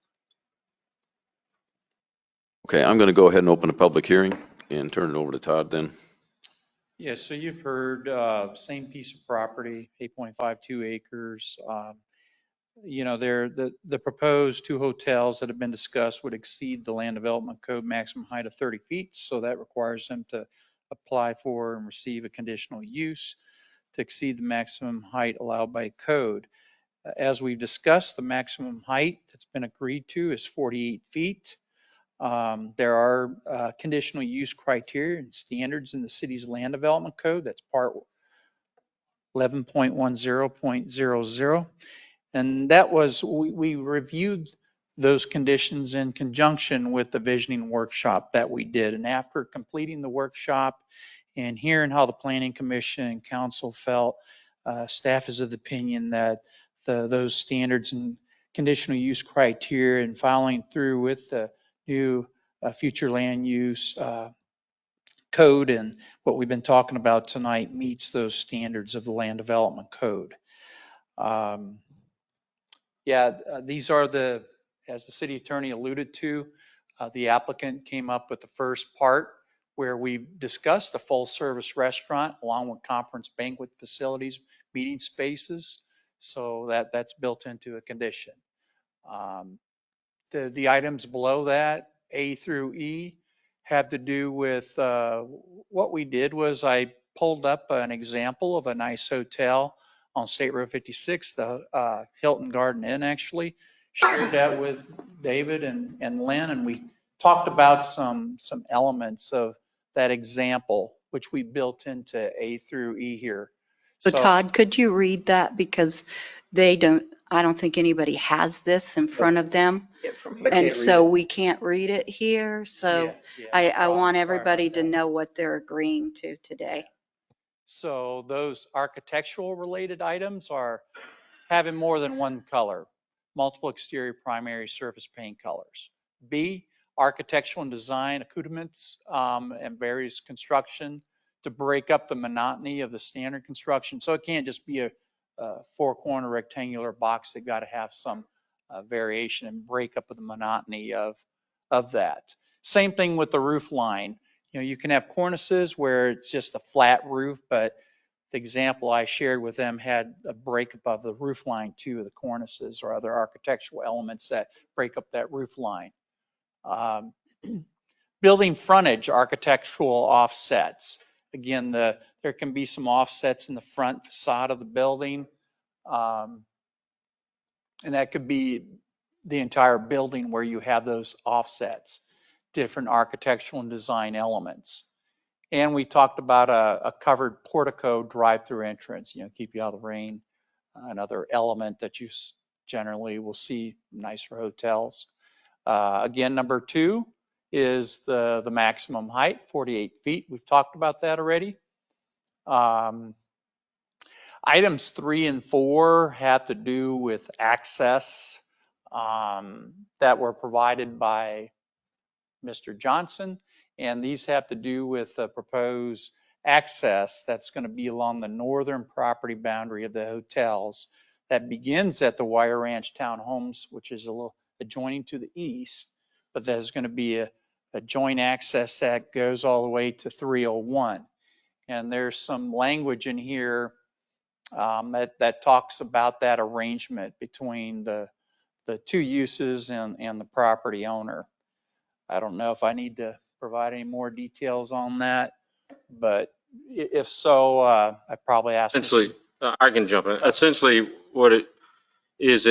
Okay, I'm going to go ahead and open a public hearing and turn it over to Todd then. Yeah, so you've heard same piece of property, 8.52 acres. You know, the proposed two hotels that have been discussed would exceed the land development code maximum height of 30 feet. So that requires them to apply for and receive a conditional use to exceed the maximum height allowed by code. As we've discussed, the maximum height that's been agreed to is 48 feet. There are conditional use criteria and standards in the city's land development code. That's part 11.10.00. And that was, we reviewed those conditions in conjunction with the visioning workshop that we did. And after completing the workshop and hearing how the Planning Commission and Council felt, staff is of the opinion that those standards and conditional use criteria and following through with the new future land use code and what we've been talking about tonight meets those standards of the land development code. These are as the city attorney alluded to, the applicant came up with the first part where we discussed a full service restaurant along with conference banquet facilities, meeting spaces. So that's built into a condition. The items below that, A through E, have to do with what we did was I pulled up an example of a nice hotel on State Road 56, the Hilton Garden Inn actually. Shared that with David and Lynn, and we talked about some elements of that example, which we built into A through E here. So Todd, could you read that? Because I don't think anybody has this in front of them. And so we can't read it here. So I want everybody to know what they're agreeing to today. So those architectural related items are having more than one color. multiple exterior primary surface paint colors. B, architectural and design accoutrements and various construction to break up the monotony of the standard construction. So it can't just be a four-corner rectangular box. They've got to have some variation and break up of the monotony of that. Same thing with the roof line. You know, you can have cornices where it's just a flat roof, but the example I shared with them had a breakup of the roof line too, of the cornices or other architectural elements that break up that roof line. Building frontage architectural offsets. Again, there can be some offsets in the front facade of the building. And that could be the entire building where you have those offsets, different architectural and design elements. And we talked about a covered portico drive-through entrance, you know, keep you out of the rain. Another element that you generally will see nice for hotels. Again, number 2 is the maximum height, 48 feet. We've talked about that already. Items 3 and 4 have to do with access that were provided by Mr. Johnson, and these have to do with the proposed access that's going to be along the northern property boundary of the hotels that begins at the Wire Ranch Townhomes, which is a little adjoining to the east, but there's going to be a joint access that goes all the way to 301. And there's some language in here that talks about that arrangement between the two uses and the property owner. I don't know if I need to provide any more details on that, but if so, I probably ask. Essentially, I can jump in. Essentially, what it is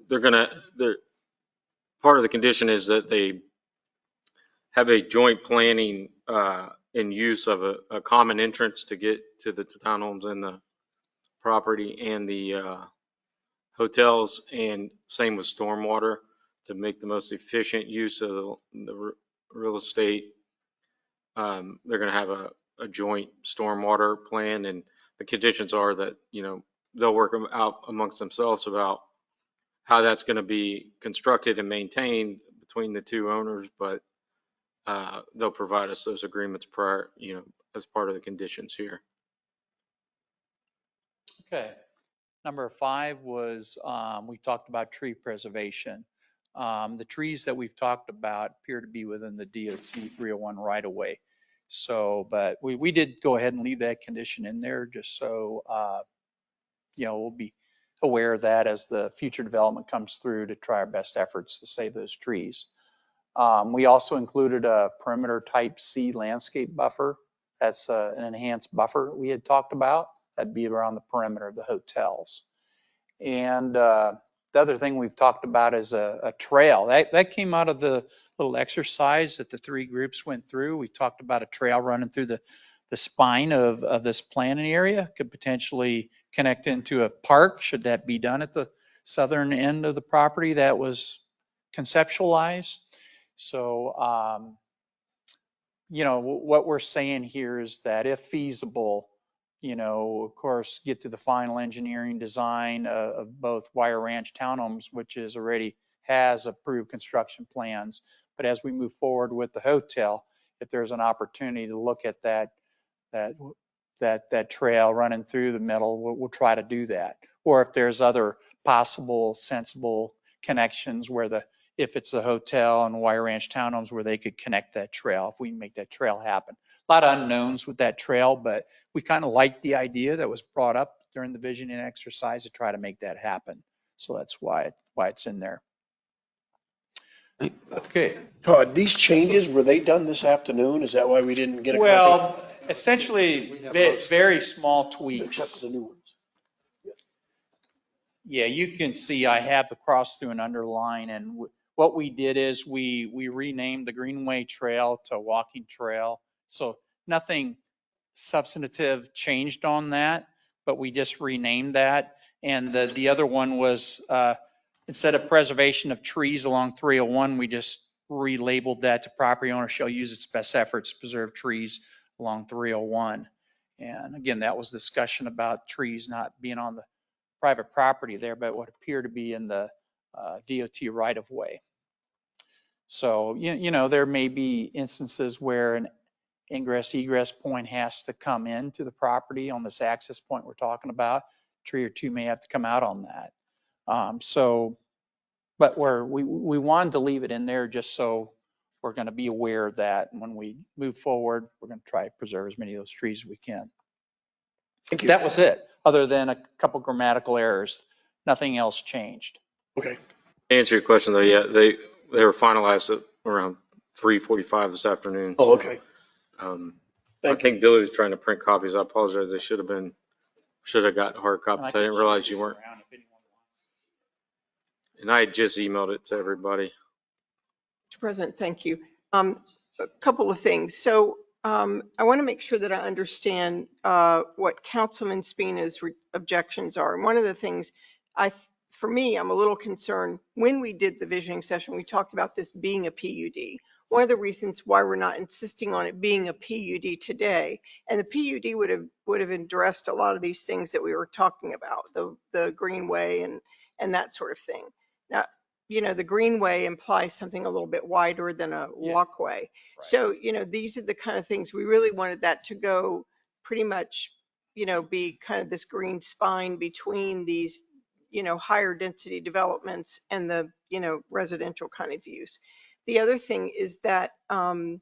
they're part of the condition is that they have a joint planning and use of a common entrance to get to the townhomes and the property and the hotels, and same with stormwater to make the most efficient use of the real estate. They're going to have a joint stormwater plan, and the conditions are that, you know, they'll work out amongst themselves about how that's going to be constructed and maintained between the two owners, but they'll provide us those agreements prior, you know, as part of the conditions here. Okay. Number 5 was, we talked about tree preservation. The trees that we've talked about appear to be within the DOT 301 right of way. So, but we did go ahead and leave that condition in there just so, you know, we'll be aware of that as the future development comes through to try our best efforts to save those trees. We also included a perimeter type C landscape buffer. That's an enhanced buffer we had talked about. That'd be around the perimeter of the hotels. And the other thing we've talked about is a trail. That came out of the little exercise that the 3 groups went through. We talked about a trail running through the spine of this planning area. Could potentially connect into a park, should that be done at the southern end of the property that was conceptualized. So, you know, what we're saying here is that if feasible, you know, of course, get to the final engineering design of both Wire Ranch Townhomes, which is already has approved construction plans. But as we move forward with the hotel, if there's an opportunity to look at that trail running through the middle, we'll try to do that. Or if there's other possible sensible connections where if it's the hotel and Wire Ranch Townhomes where they could connect that trail, if we can make that trail happen. A lot of unknowns with that trail, but we kind of liked the idea that was brought up during the visioning exercise to try to make that happen. So that's why it's in there. Okay. Todd, these changes, were they done this afternoon? Is that why we didn't get a copy? Well, essentially very small tweaks. Except for the new ones. Yeah, you can see I have the cross through and underline, and what we did is we renamed the Greenway Trail to Walking Trail. So nothing substantive changed on that, but we just renamed that. And the other one was instead of preservation of trees along 301, we just relabeled that to property owner shall use its best efforts to preserve trees along 301. And again, that was discussion about trees not being on the private property there, but what appear to be in the DOT right of way. So, there may be instances where an ingress egress point has to come into the property on this access point we're talking about. A tree or two may have to come out on that. But we wanted to leave it in there just so we're going to be aware of that. And when we move forward, we're going to try to preserve as many of those trees as we can. Thank you. That was it, other than a couple grammatical errors. Nothing else changed. Okay. To answer your question though, yeah, they were finalized at around 3:45 this afternoon. Oh, okay. I think Billy was trying to print copies. I apologize. They should have gotten hard copies. I didn't realize you weren't. And I had just emailed it to everybody. Mr. President, thank you. A couple of things. So I want to make sure that I understand what Councilman Spina's objections are. And one of the things for me, I'm a little concerned. When we did the visioning session, we talked about this being a PUD. One of the reasons why we're not insisting on it being a PUD today, and the PUD would have addressed a lot of these things that we were talking about, the greenway and that sort of thing. Now, the greenway implies something a little bit wider than a walkway. Right. So, these are the kind of things we really wanted that to go pretty much, be kind of this green spine between these, higher density developments and the, residential kind of use. The other thing is that the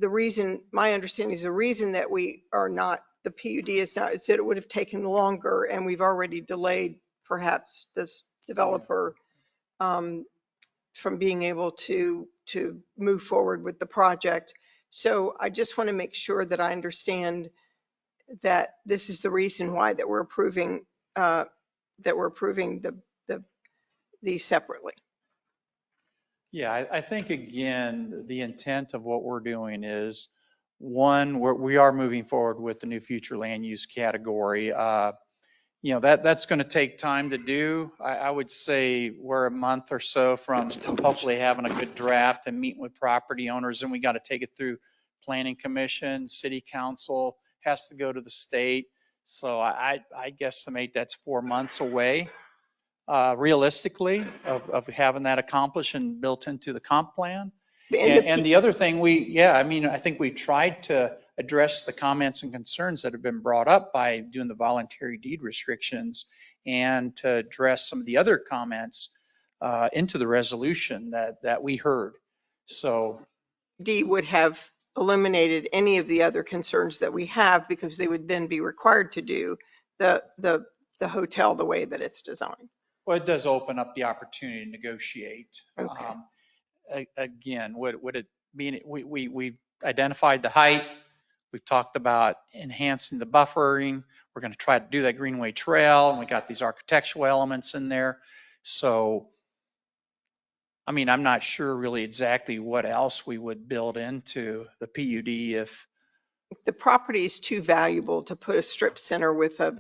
reason, my understanding is the reason that we are not, the PUD is not, is that it would have taken longer and we've already delayed perhaps this developer from being able to move forward with the project. So I just want to make sure that I understand that this is the reason why that we're approving these separately. Yeah, I think again, the intent of what we're doing is one, we are moving forward with the new future land use category. That's going to take time to do. I would say we're a month or so from hopefully having a good draft and meeting with property owners, and we got to take it through planning commission, city council, has to go to the state. So I guesstimate that's 4 months away. Realistically, of having that accomplished and built into the comp plan. And the other thing I think we tried to address the comments and concerns that have been brought up by doing the voluntary deed restrictions and to address some of the other comments into the resolution that we heard. So D would have eliminated any of the other concerns that we have because they would then be required to do the hotel the way that it's designed. Well, it does open up the opportunity to negotiate. Okay. Again, would it be, we identified the height. We've talked about enhancing the buffering. We're going to try to do that greenway trail, and we got these architectural elements in there. So, I'm not sure really exactly what else we would build into the PUD if the property is too valuable to put a strip center with a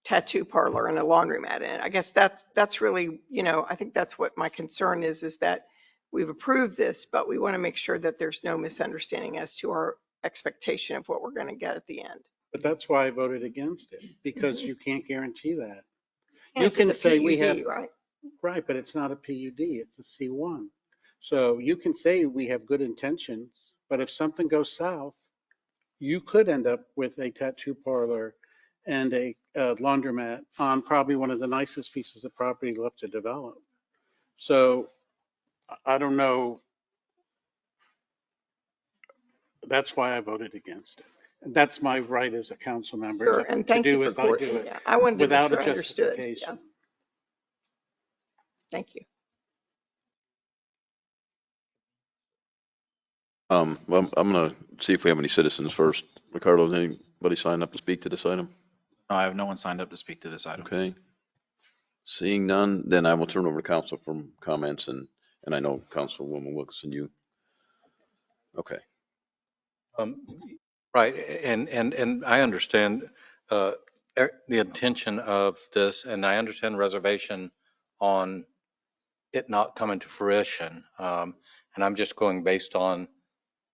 tattoo parlor and a laundromat in it. I guess that's really, I think that's what my concern is that we've approved this, but we want to make sure that there's no misunderstanding as to our expectation of what we're going to get at the end. But that's why I voted against it, because you can't guarantee that. And You can say we PUD, have, right, but it's not a PUD, it's a C1. So you can say we have good intentions, but if something goes south, you could end up with a tattoo parlor and a laundromat on probably one of the nicest pieces of property left to develop. So I don't know. That's why I voted against it. And that's my right as a council member sure. And thank to you do for as I do coordinating. it Yeah. I wanted to without make a sure I understood. justification. Yeah. Thank you. Well, I'm going to see if we have any citizens first. Ricardo, has anybody signed up to speak to this item? No, I have no one signed up to speak to this item. Okay. Seeing none, then I will turn over to council for comments, and I know Councilwoman Wilkinson, you. Okay. Right, and I understand the intention of this, and I understand reservation on it not coming to fruition. And I'm just going based on,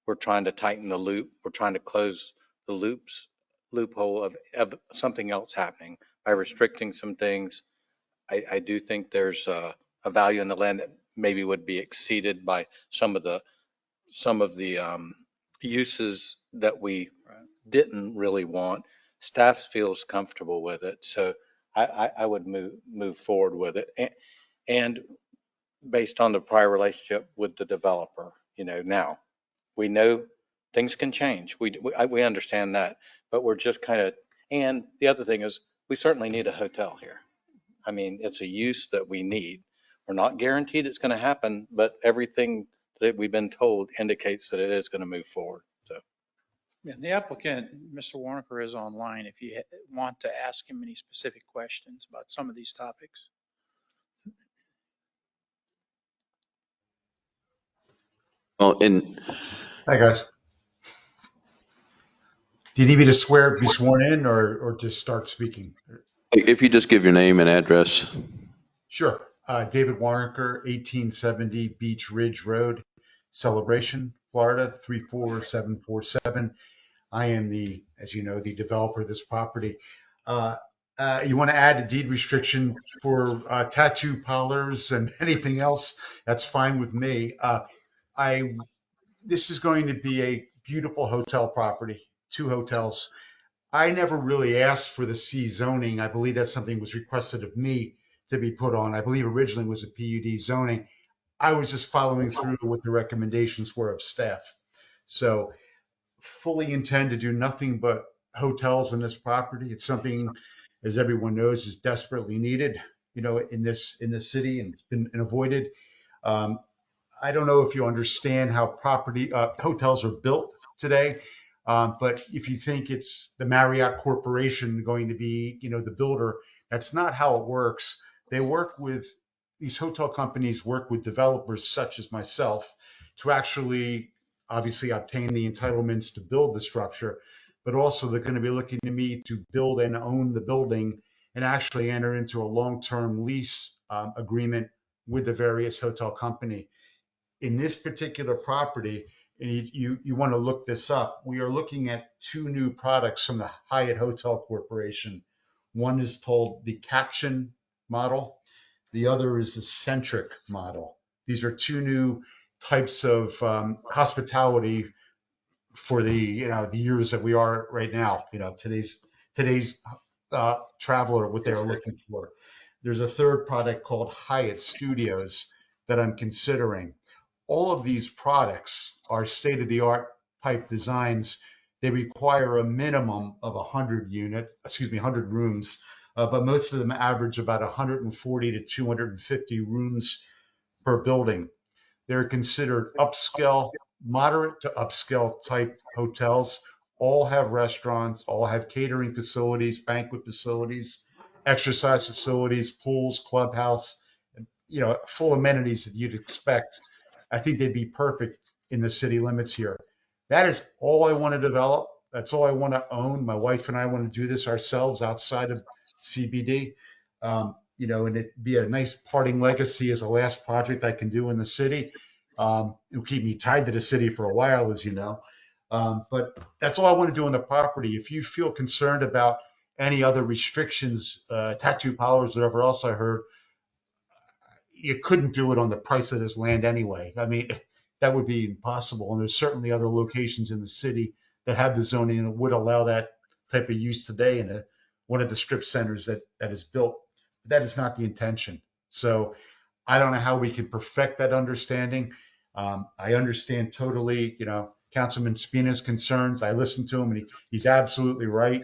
we're trying to tighten the loop, we're trying to close the loops loophole of something else happening by restricting some things. I do think there's a value in the land that maybe would be exceeded by some of the uses that we didn't really want. Staff feels comfortable with it, so I would move forward with it. And based on the prior relationship with the developer, now we know things can change. We understand that, but we're just kind of, and the other thing is we certainly need a hotel here. I mean, it's a use that we need. We're not guaranteed it's going to happen, but everything that we've been told indicates that it is going to move forward. So. Yeah, the applicant, Mr. Warnaker, is online if you want to ask him any specific questions about some of these topics. Well, and Hi, guys. Do you need me to be sworn in or just start speaking? if you just give your name and address. Sure. David Warnaker, 1870 Beach Ridge Road, Celebration, Florida, 34747. I am as you know, the developer of this property. You want to add a deed restriction for tattoo parlors and anything else, that's fine with me. This is going to be a beautiful hotel property, 2 hotels. I never really asked for the C zoning. I believe that's something was requested of me to be put on. I believe originally it was a PUD zoning. I was just following through what the recommendations were of staff. So fully intend to do nothing but hotels on this property. It's something, as everyone knows, is desperately needed, in this city and been avoided. I don't know if you understand how hotels are built today, but if you think it's the Marriott Corporation going to be, the builder, that's not how it works. These hotel companies work with developers such as myself to actually, obviously, obtain the entitlements to build the structure, but also they're going to be looking to me to build and own the building and actually enter into a long-term lease agreement with the various hotel company. In this particular property, and you want to look this up, we are looking at 2 new products from the Hyatt Hotel Corporation. One is called the Caption model. The other is the Centric model. These are 2 new types of hospitality for the years that we are right now. Today's traveler, what they're looking for. There's a third product called Hyatt Studios that I'm considering. All of these products are state-of-the-art type designs. They require a minimum of 100 rooms, but most of them average about 140 to 250 rooms per building. They're considered upscale, moderate to upscale type hotels. All have restaurants, all have catering facilities, banquet facilities, exercise facilities, pools, clubhouse, full amenities that you'd expect. I think they'd be perfect in the city limits here. That is all I want to develop. That's all I want to own. My wife and I want to do this ourselves outside of CBD. And it'd be a nice parting legacy as a last project I can do in the city. It'll keep me tied to the city for a while, as you know. But that's all I want to do on the property. If you feel concerned about any other restrictions, tattoo parlors, whatever else I heard, you couldn't do it on the price of this land anyway. I mean, that would be impossible. And there's certainly other locations in the city that have the zoning and would allow that type of use today in one of the strip centers that is built. That is not the intention. So I don't know how we can perfect that understanding. I understand totally, Councilman Spina's concerns. I listened to him and he's absolutely right.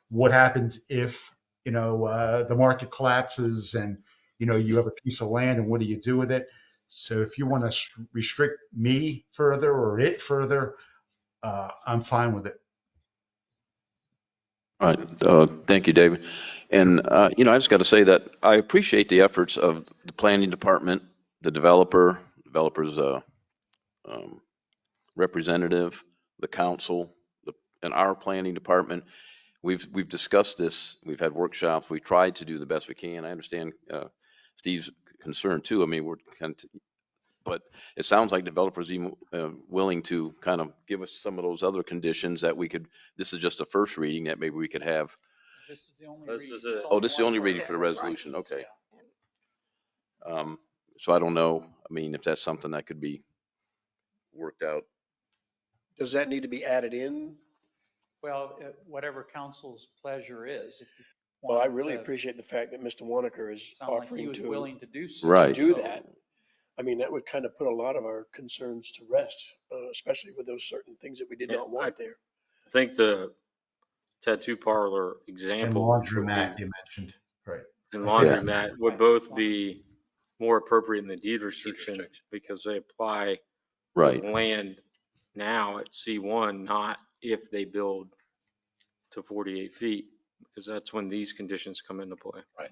What happens if, the market collapses and, you have a piece of land and what do you do with it? So if you want to restrict me further or it further, I'm fine with it. All right. Thank you, David. And, I just got to say that I appreciate the efforts of the planning department, the developer's representative, the council, and our planning department. We've discussed this. We've had workshops. We tried to do the best we can. I understand Steve's concern too. I mean, But it sounds like developers even willing to kind of give us some of those other conditions that we could, this is just a first reading that maybe we could have. This is the only This reading. is it. Oh, this is the only one reading for the resolution. Okay. So I don't know. I mean, if that's something that could be worked out. Does that need to be added in? Well, whatever council's pleasure is. If you Well, I want really to appreciate the fact that Mr. Wanaker is sound like he offering was to willing to do so. Right. do that. I mean, that would kind of put a lot of our concerns to rest, especially with those certain things that we did Yeah, not want there. I think the tattoo parlor And example would laundromat be- you mentioned, right? and I think- laundromat would both be more appropriate in the deed restriction because they apply Right. to land now at C1, not if they build to 48 feet, because that's when these conditions come into play. Right.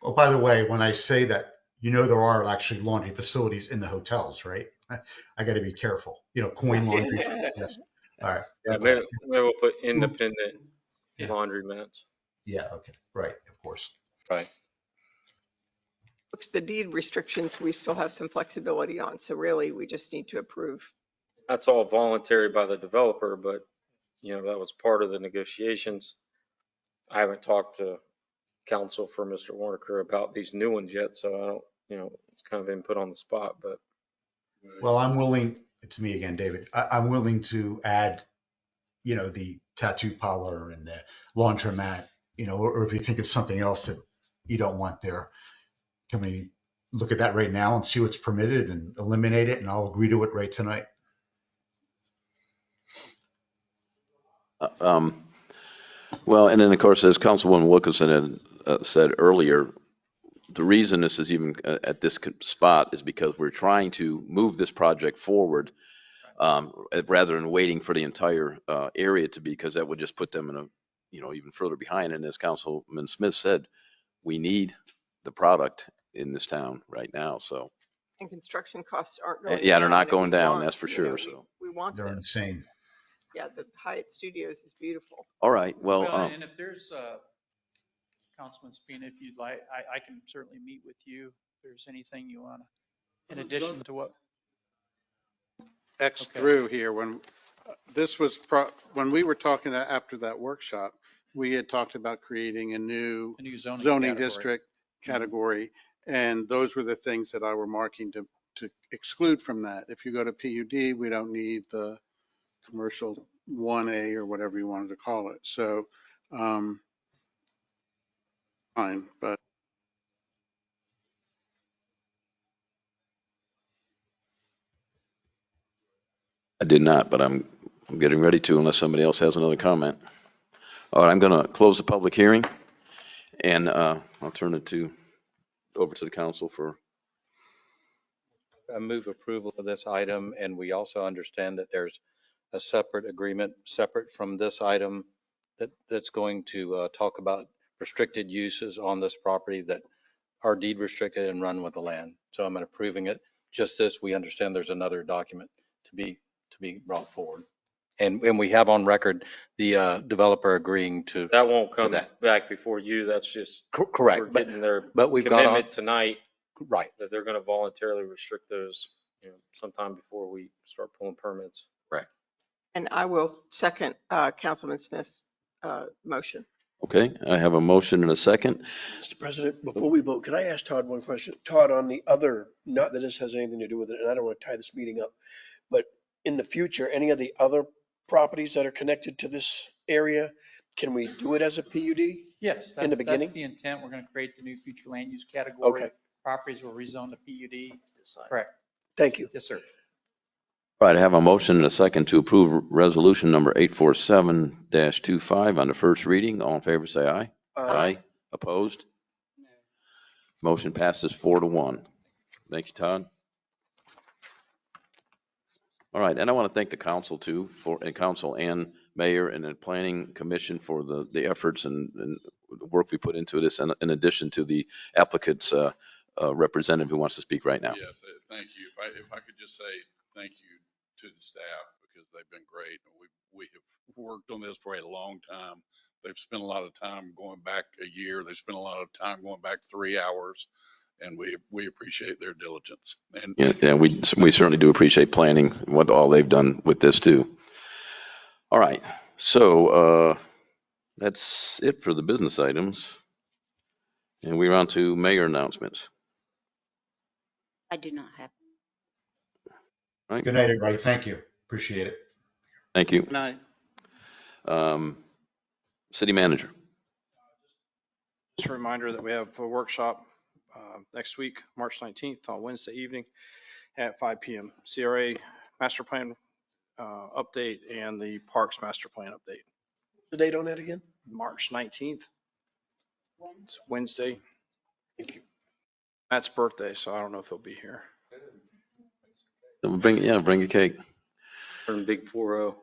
Oh, by the way, when I say that, there are actually laundry facilities in the hotels, right? I got to be careful, coin laundry. Yes. All right. Yeah, Okay. maybe we'll put independent laundromats. Yeah. Okay. Right. Of course. Right. Looks the deed restrictions, we still have some flexibility on. So really, we just need to approve. That's all voluntary by the developer, but that was part of the negotiations. I haven't talked to counsel for Mr. Warnaker about these new ones yet, so I don't, it's kind of been put on the spot, but. Well, I'm willing, it's me again, David. I'm willing to add, the tattoo parlor and the laundromat, or if you think of something else that you don't want there, can we look at that right now and see what's permitted and eliminate it? And I'll agree to it right tonight. Well, and then of course, as Councilwoman Wilkinson had said earlier, the reason this is even at this spot is because we're trying to move this project forward rather than waiting for the entire area to be, because that would just put them in a, even further behind. And as Councilman Smith said, we need the product in this town right now. So And construction costs aren't going down. yeah, they're not and going we down, want, that's for sure. So we want They're this. insane. Yeah, the Hyatt Studios is beautiful. all right, well, And if there's, Councilman Spina, if you'd like, I can certainly meet with you. If there's anything you want to, in addition to what. X Okay. through here, when this was, when we were talking after that workshop, we had talked about creating a new zoning category. district category. And those were the things that I were marking to exclude from that. If you go to PUD, we don't need the commercial 1A or whatever you wanted to call it. So, fine, but I did not, but I'm getting ready to, unless somebody else has another comment. All right, I'm going to close the public hearing, and I'll turn it over to the council for. I move approval of this item, and we also understand that there's a separate agreement, separate from this item, that's going to talk about restricted uses on this property that are deed restricted and run with the land. So I'm approving it. Just this, we understand there's another document to be brought forward. And we have on record the developer agreeing to. That won't come that. back before you. That's just. Correct. We're getting their but we've got commitment tonight. Right. That they're going to voluntarily restrict those, sometime before we start pulling permits. Right. And I will second Councilman Smith's motion. Okay, I have a motion and a second. Mr. President, before we vote, could I ask Todd one question? Todd, on the other, not that this has anything to do with it, and I don't want to tie this meeting up, but in the future, any of the other properties that are connected to this area, can we do it as a PUD? Yes, In the beginning? that's the intent. We're going to create the new future land use category. Okay. Properties will rezone to PUD. Correct. Thank you. Yes, sir. All right, I have a motion and a second to approve resolution number 847-25 on the first reading. All in favor, say aye. Aye. Opposed? Motion passes 4-1. Thank you, Todd. All right, and I want to thank the council too, council and mayor and the planning commission for the efforts and the work we put into this, and in addition to the applicant's representative who wants to speak right now. Yes, thank you. If I could just say thank you to the staff, because they've been great. We have worked on this for a long time. They've spent a lot of time going back a year. They spent a lot of time going back 3 hours. and we appreciate their diligence. And Yeah, we certainly do appreciate planning, what all they've done with this too. All right, so that's it for the business items. And we're on to mayor announcements. I do not have. Right? Good night, everybody. Thank you. Appreciate it. Thank you. Good night. City manager. Just a reminder that we have a workshop next week, March 19th on Wednesday evening at 5 p.m. CRA master plan update and the parks master plan update. The date on that again? March 19th. It's Wednesday. Thank you. Matt's birthday, so I don't know if he'll be here. Bring a cake. Turn big 4-0.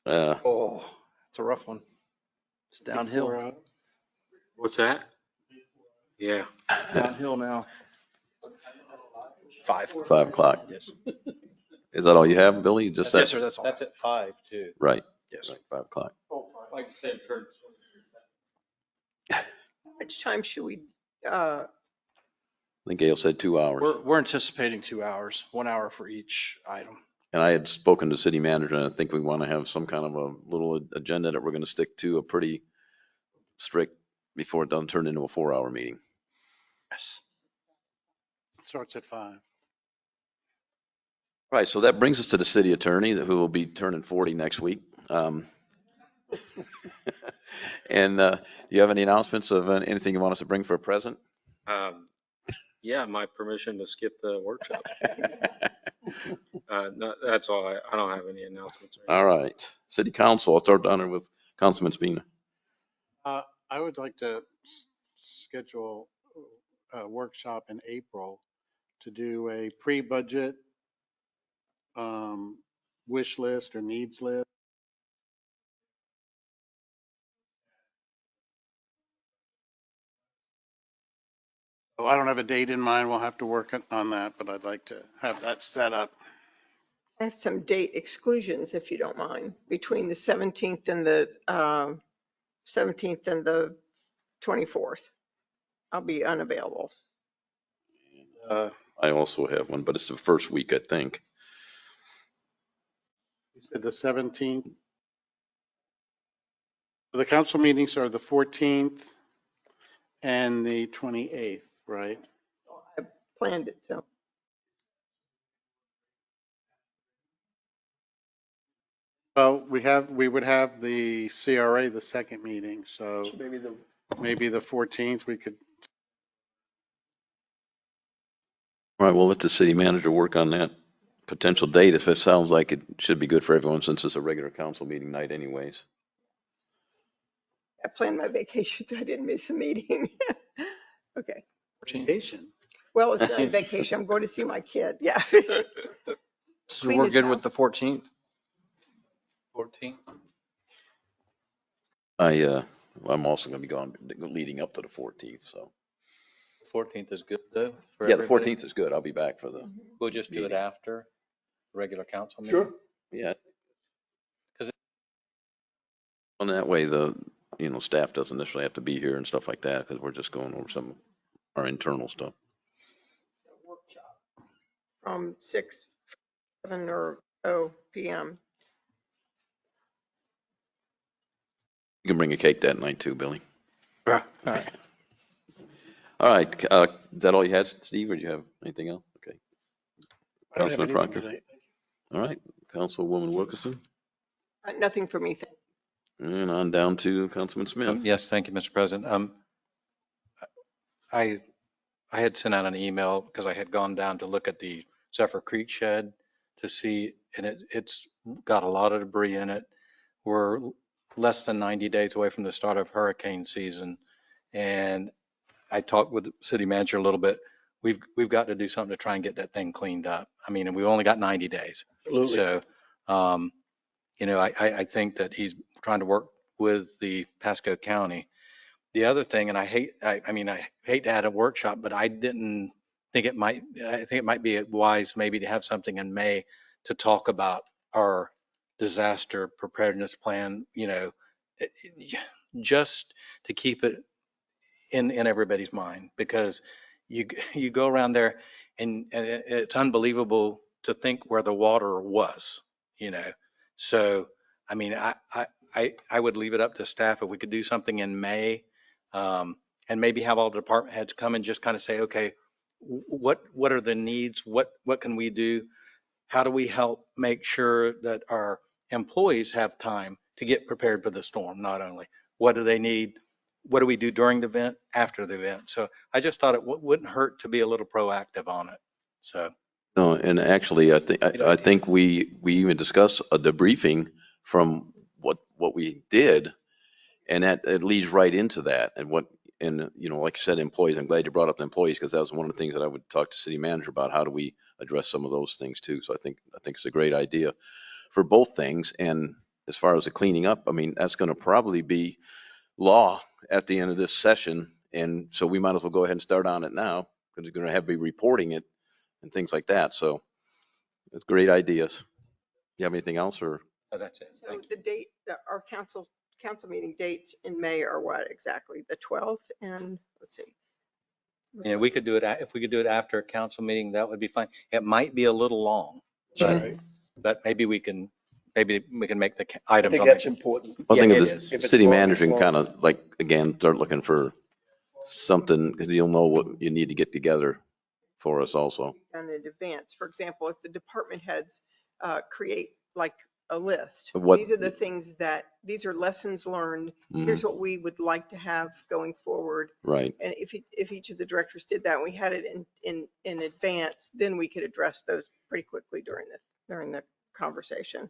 Oh, it's a rough one. It's downhill. What's that? Yeah. Downhill now. 5. 5 o'clock. Yes. Is that all you have, Billy? Just Yes, sir. That's all. That's at 5 too. Right. Yes. Right, 5 o'clock. Like I said, turn. Which time should we, I think Gail said 2 hours. We're anticipating 2 hours, 1 hour for each item. And I had spoken to city manager, and I think we want to have some kind of a little agenda that we're going to stick to, a pretty strict, before it doesn't turn into a 4-hour meeting. Yes. Starts at 5. Right, so that brings us to the city attorney, who will be turning 40 next week. And do you have any announcements of anything you want us to bring for a present? Yeah, my permission to skip the workshop. No, that's all. I don't have any announcements. All right, city council, I'll start down there with Councilman Spina. I would like to schedule a workshop in April to do a pre-budget wish list or needs list. So I don't have a date in mind. We'll have to work on that, but I'd like to have that set up. I have some date exclusions, if you don't mind, between the 17th and the 24th. I'll be unavailable. I also have one, but it's the first week, I think. You said the 17th. The council meetings are the 14th and the 28th, right? I planned it, so. Well, we would have the CRA, the second meeting, so maybe the 14th, we could. All right, we'll let the city manager work on that potential date, if it sounds like it should be good for everyone, since it's a regular council meeting night anyways. I planned my vacation, so I didn't miss a meeting. Okay. Vacation? Well, it's not a vacation. I'm going to see my kid. Yeah. So we're good with the 14th? 14th. I'm also going to be gone leading up to the 14th, so. 14th is good though. For Yeah, the everybody. 14th is good. I'll be back for the. We'll just do it meeting. after the regular council meeting. Sure. Yeah. 'Cause And that way staff doesn't necessarily have to be here and stuff like that, because we're just going over some of our internal stuff. Workshop from 6, 7 or p.m. You can bring a cake that night too, Billy. All right. All right, is that all you had, Steve, or do you have anything else? Okay. I don't have Councilman anything Proctor. tonight. All right, Councilwoman Wilkerson, Nothing for me. and on down to Councilman Smith. Yes, thank you, Mr. President. I had sent out an email because I had gone down to look at the Zephyr Creek shed to see, and it's got a lot of debris in it. We're less than 90 days away from the start of hurricane season, and I talked with the city manager a little bit. We've got to do something to try and get that thing cleaned up. I mean, and we've only got 90 days. Absolutely. So, I think that he's trying to work with the Pasco County. The other thing, and I hate to add a workshop, but I think it might be wise maybe to have something in May to talk about our disaster preparedness plan, just to keep it in everybody's mind, because you go around there and it's unbelievable to think where the water was, you know? So, I mean, I would leave it up to staff if we could do something in May, and maybe have all the department heads come and just kind of say, okay, what are the needs? What can we do? How do we help make sure that our employees have time to get prepared for the storm? Not only what do they need, what do we do during the event, after the event? So I just thought it wouldn't hurt to be a little proactive on it. So. No, and actually, I think we even discussed a debriefing from what we did, and that it leads right into that. And you know, like you said, employees. I'm glad you brought up the employees, because that was one of the things that I would talk to city manager about. How do we address some of those things too? So I think it's a great idea for both things. And as far as the cleaning up, I mean, that's going to probably be law at the end of this session, and so we might as well go ahead and start on it now, because we're going to have to be reporting it and things like that. So it's great ideas. You have anything else, or? Oh, that's it. So the date, our council meeting dates in May are what exactly? The 12th and let's see. Yeah, we could do it, if we could do it after a council meeting, that would be fine. It might be a little long, but maybe we can make the I items think on that's the. important. I think Yeah, if it the is. If it's city long, manager it's can long. kind of like, again, start looking for something, because you'll know what you need to get together for us also. Done in advance. For example, if the department heads create like a list. What- These are the things these are lessons learned. Mhm. Here's what we would like to have going forward. Right. And if each of the directors did that, and we had it in advance, then we could address those pretty quickly during the conversation.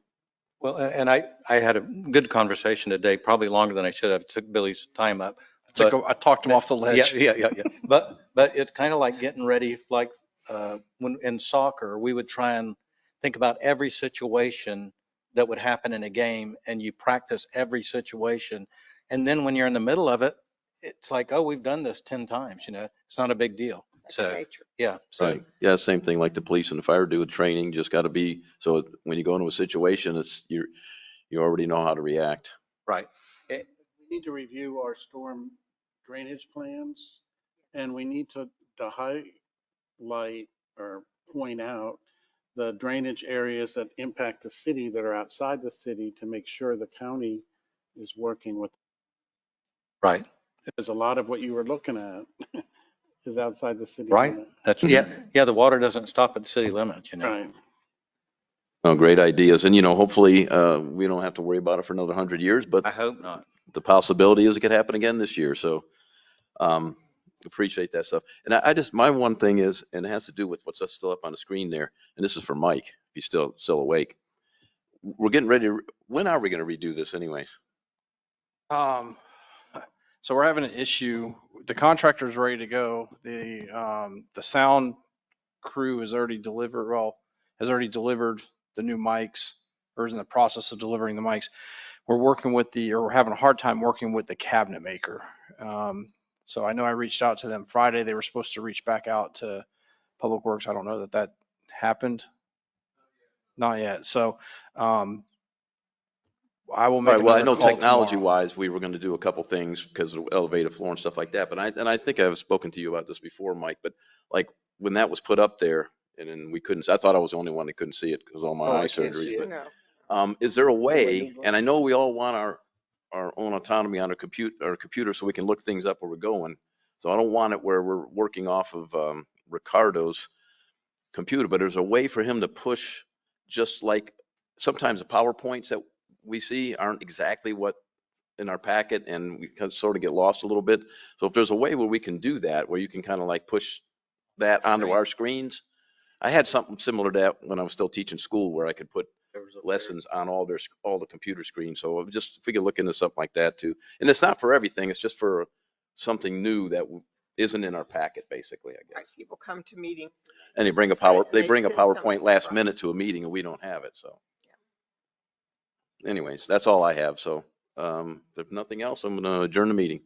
Well, and I had a good conversation today, probably longer than I should have. Took Billy's time up. I talked him off the ledge. Yeah. But it's kind of like getting ready, like when in soccer, we would try and think about every situation that would happen in a game, and you practice every situation. And then when you're in the middle of it, it's like, oh, we've done this 10 times, you know, it's not a big deal. So, yeah. So, Right. Yeah, same thing like the police and the fire do with training. Just got to be, so when you go into a situation, you already know how to react. right. We need to review our storm drainage plans, and we need to highlight or point out the drainage areas that impact the city that are outside the city, to make sure the county is working with. Right. Because a lot of what you were looking at is outside the city Right. limit. That's, yeah. The water doesn't stop at the city limits, you know. Right. Oh, great ideas. And, you know, hopefully we don't have to worry about it for another 100 years, but I hope not. the possibility is it could happen again this year. So appreciate that stuff. And my one thing is, and it has to do with what's still up on the screen there, and this is for Mike, if he's still awake. We're getting ready when are we going to redo this anyways? So we're having an issue. The contractor's ready to go. The sound crew has already delivered the new mics, or is in the process of delivering the mics. We're having a hard time working with the cabinet maker. So I know I reached out to them Friday. They were supposed to reach back out to Public Works. I don't know that happened. Not yet. So I will make Right, well, I another know call technology tomorrow. wise, we were going to do a couple things because of the elevated floor and stuff like that. But I think I've spoken to you about this before, Mike, but like when that was put up there and then we couldn't, I thought I was the only one that couldn't see it because of all my eye surgery. But is there a way, and I know we all want our own autonomy on our computer so we can look things up where we're going. So I don't want it where we're working off of Ricardo's computer, but there's a way for him to push, just like sometimes the PowerPoints that we see aren't exactly what in our packet, and we can sort of get lost a little bit. So if there's a way where we can do that, where you can kind of like push that onto our screens. I had something similar to that when I was still teaching school, where I could put lessons on all the computer screens. So just if we could look into something like that too. And it's not for everything, it's just for something new that isn't in our packet, basically, I guess. Right, people come to meetings. And they bring a PowerPoint last minute to a meeting and we don't have it, so. Anyways, that's all I have. So if nothing else, I'm going to adjourn the meeting.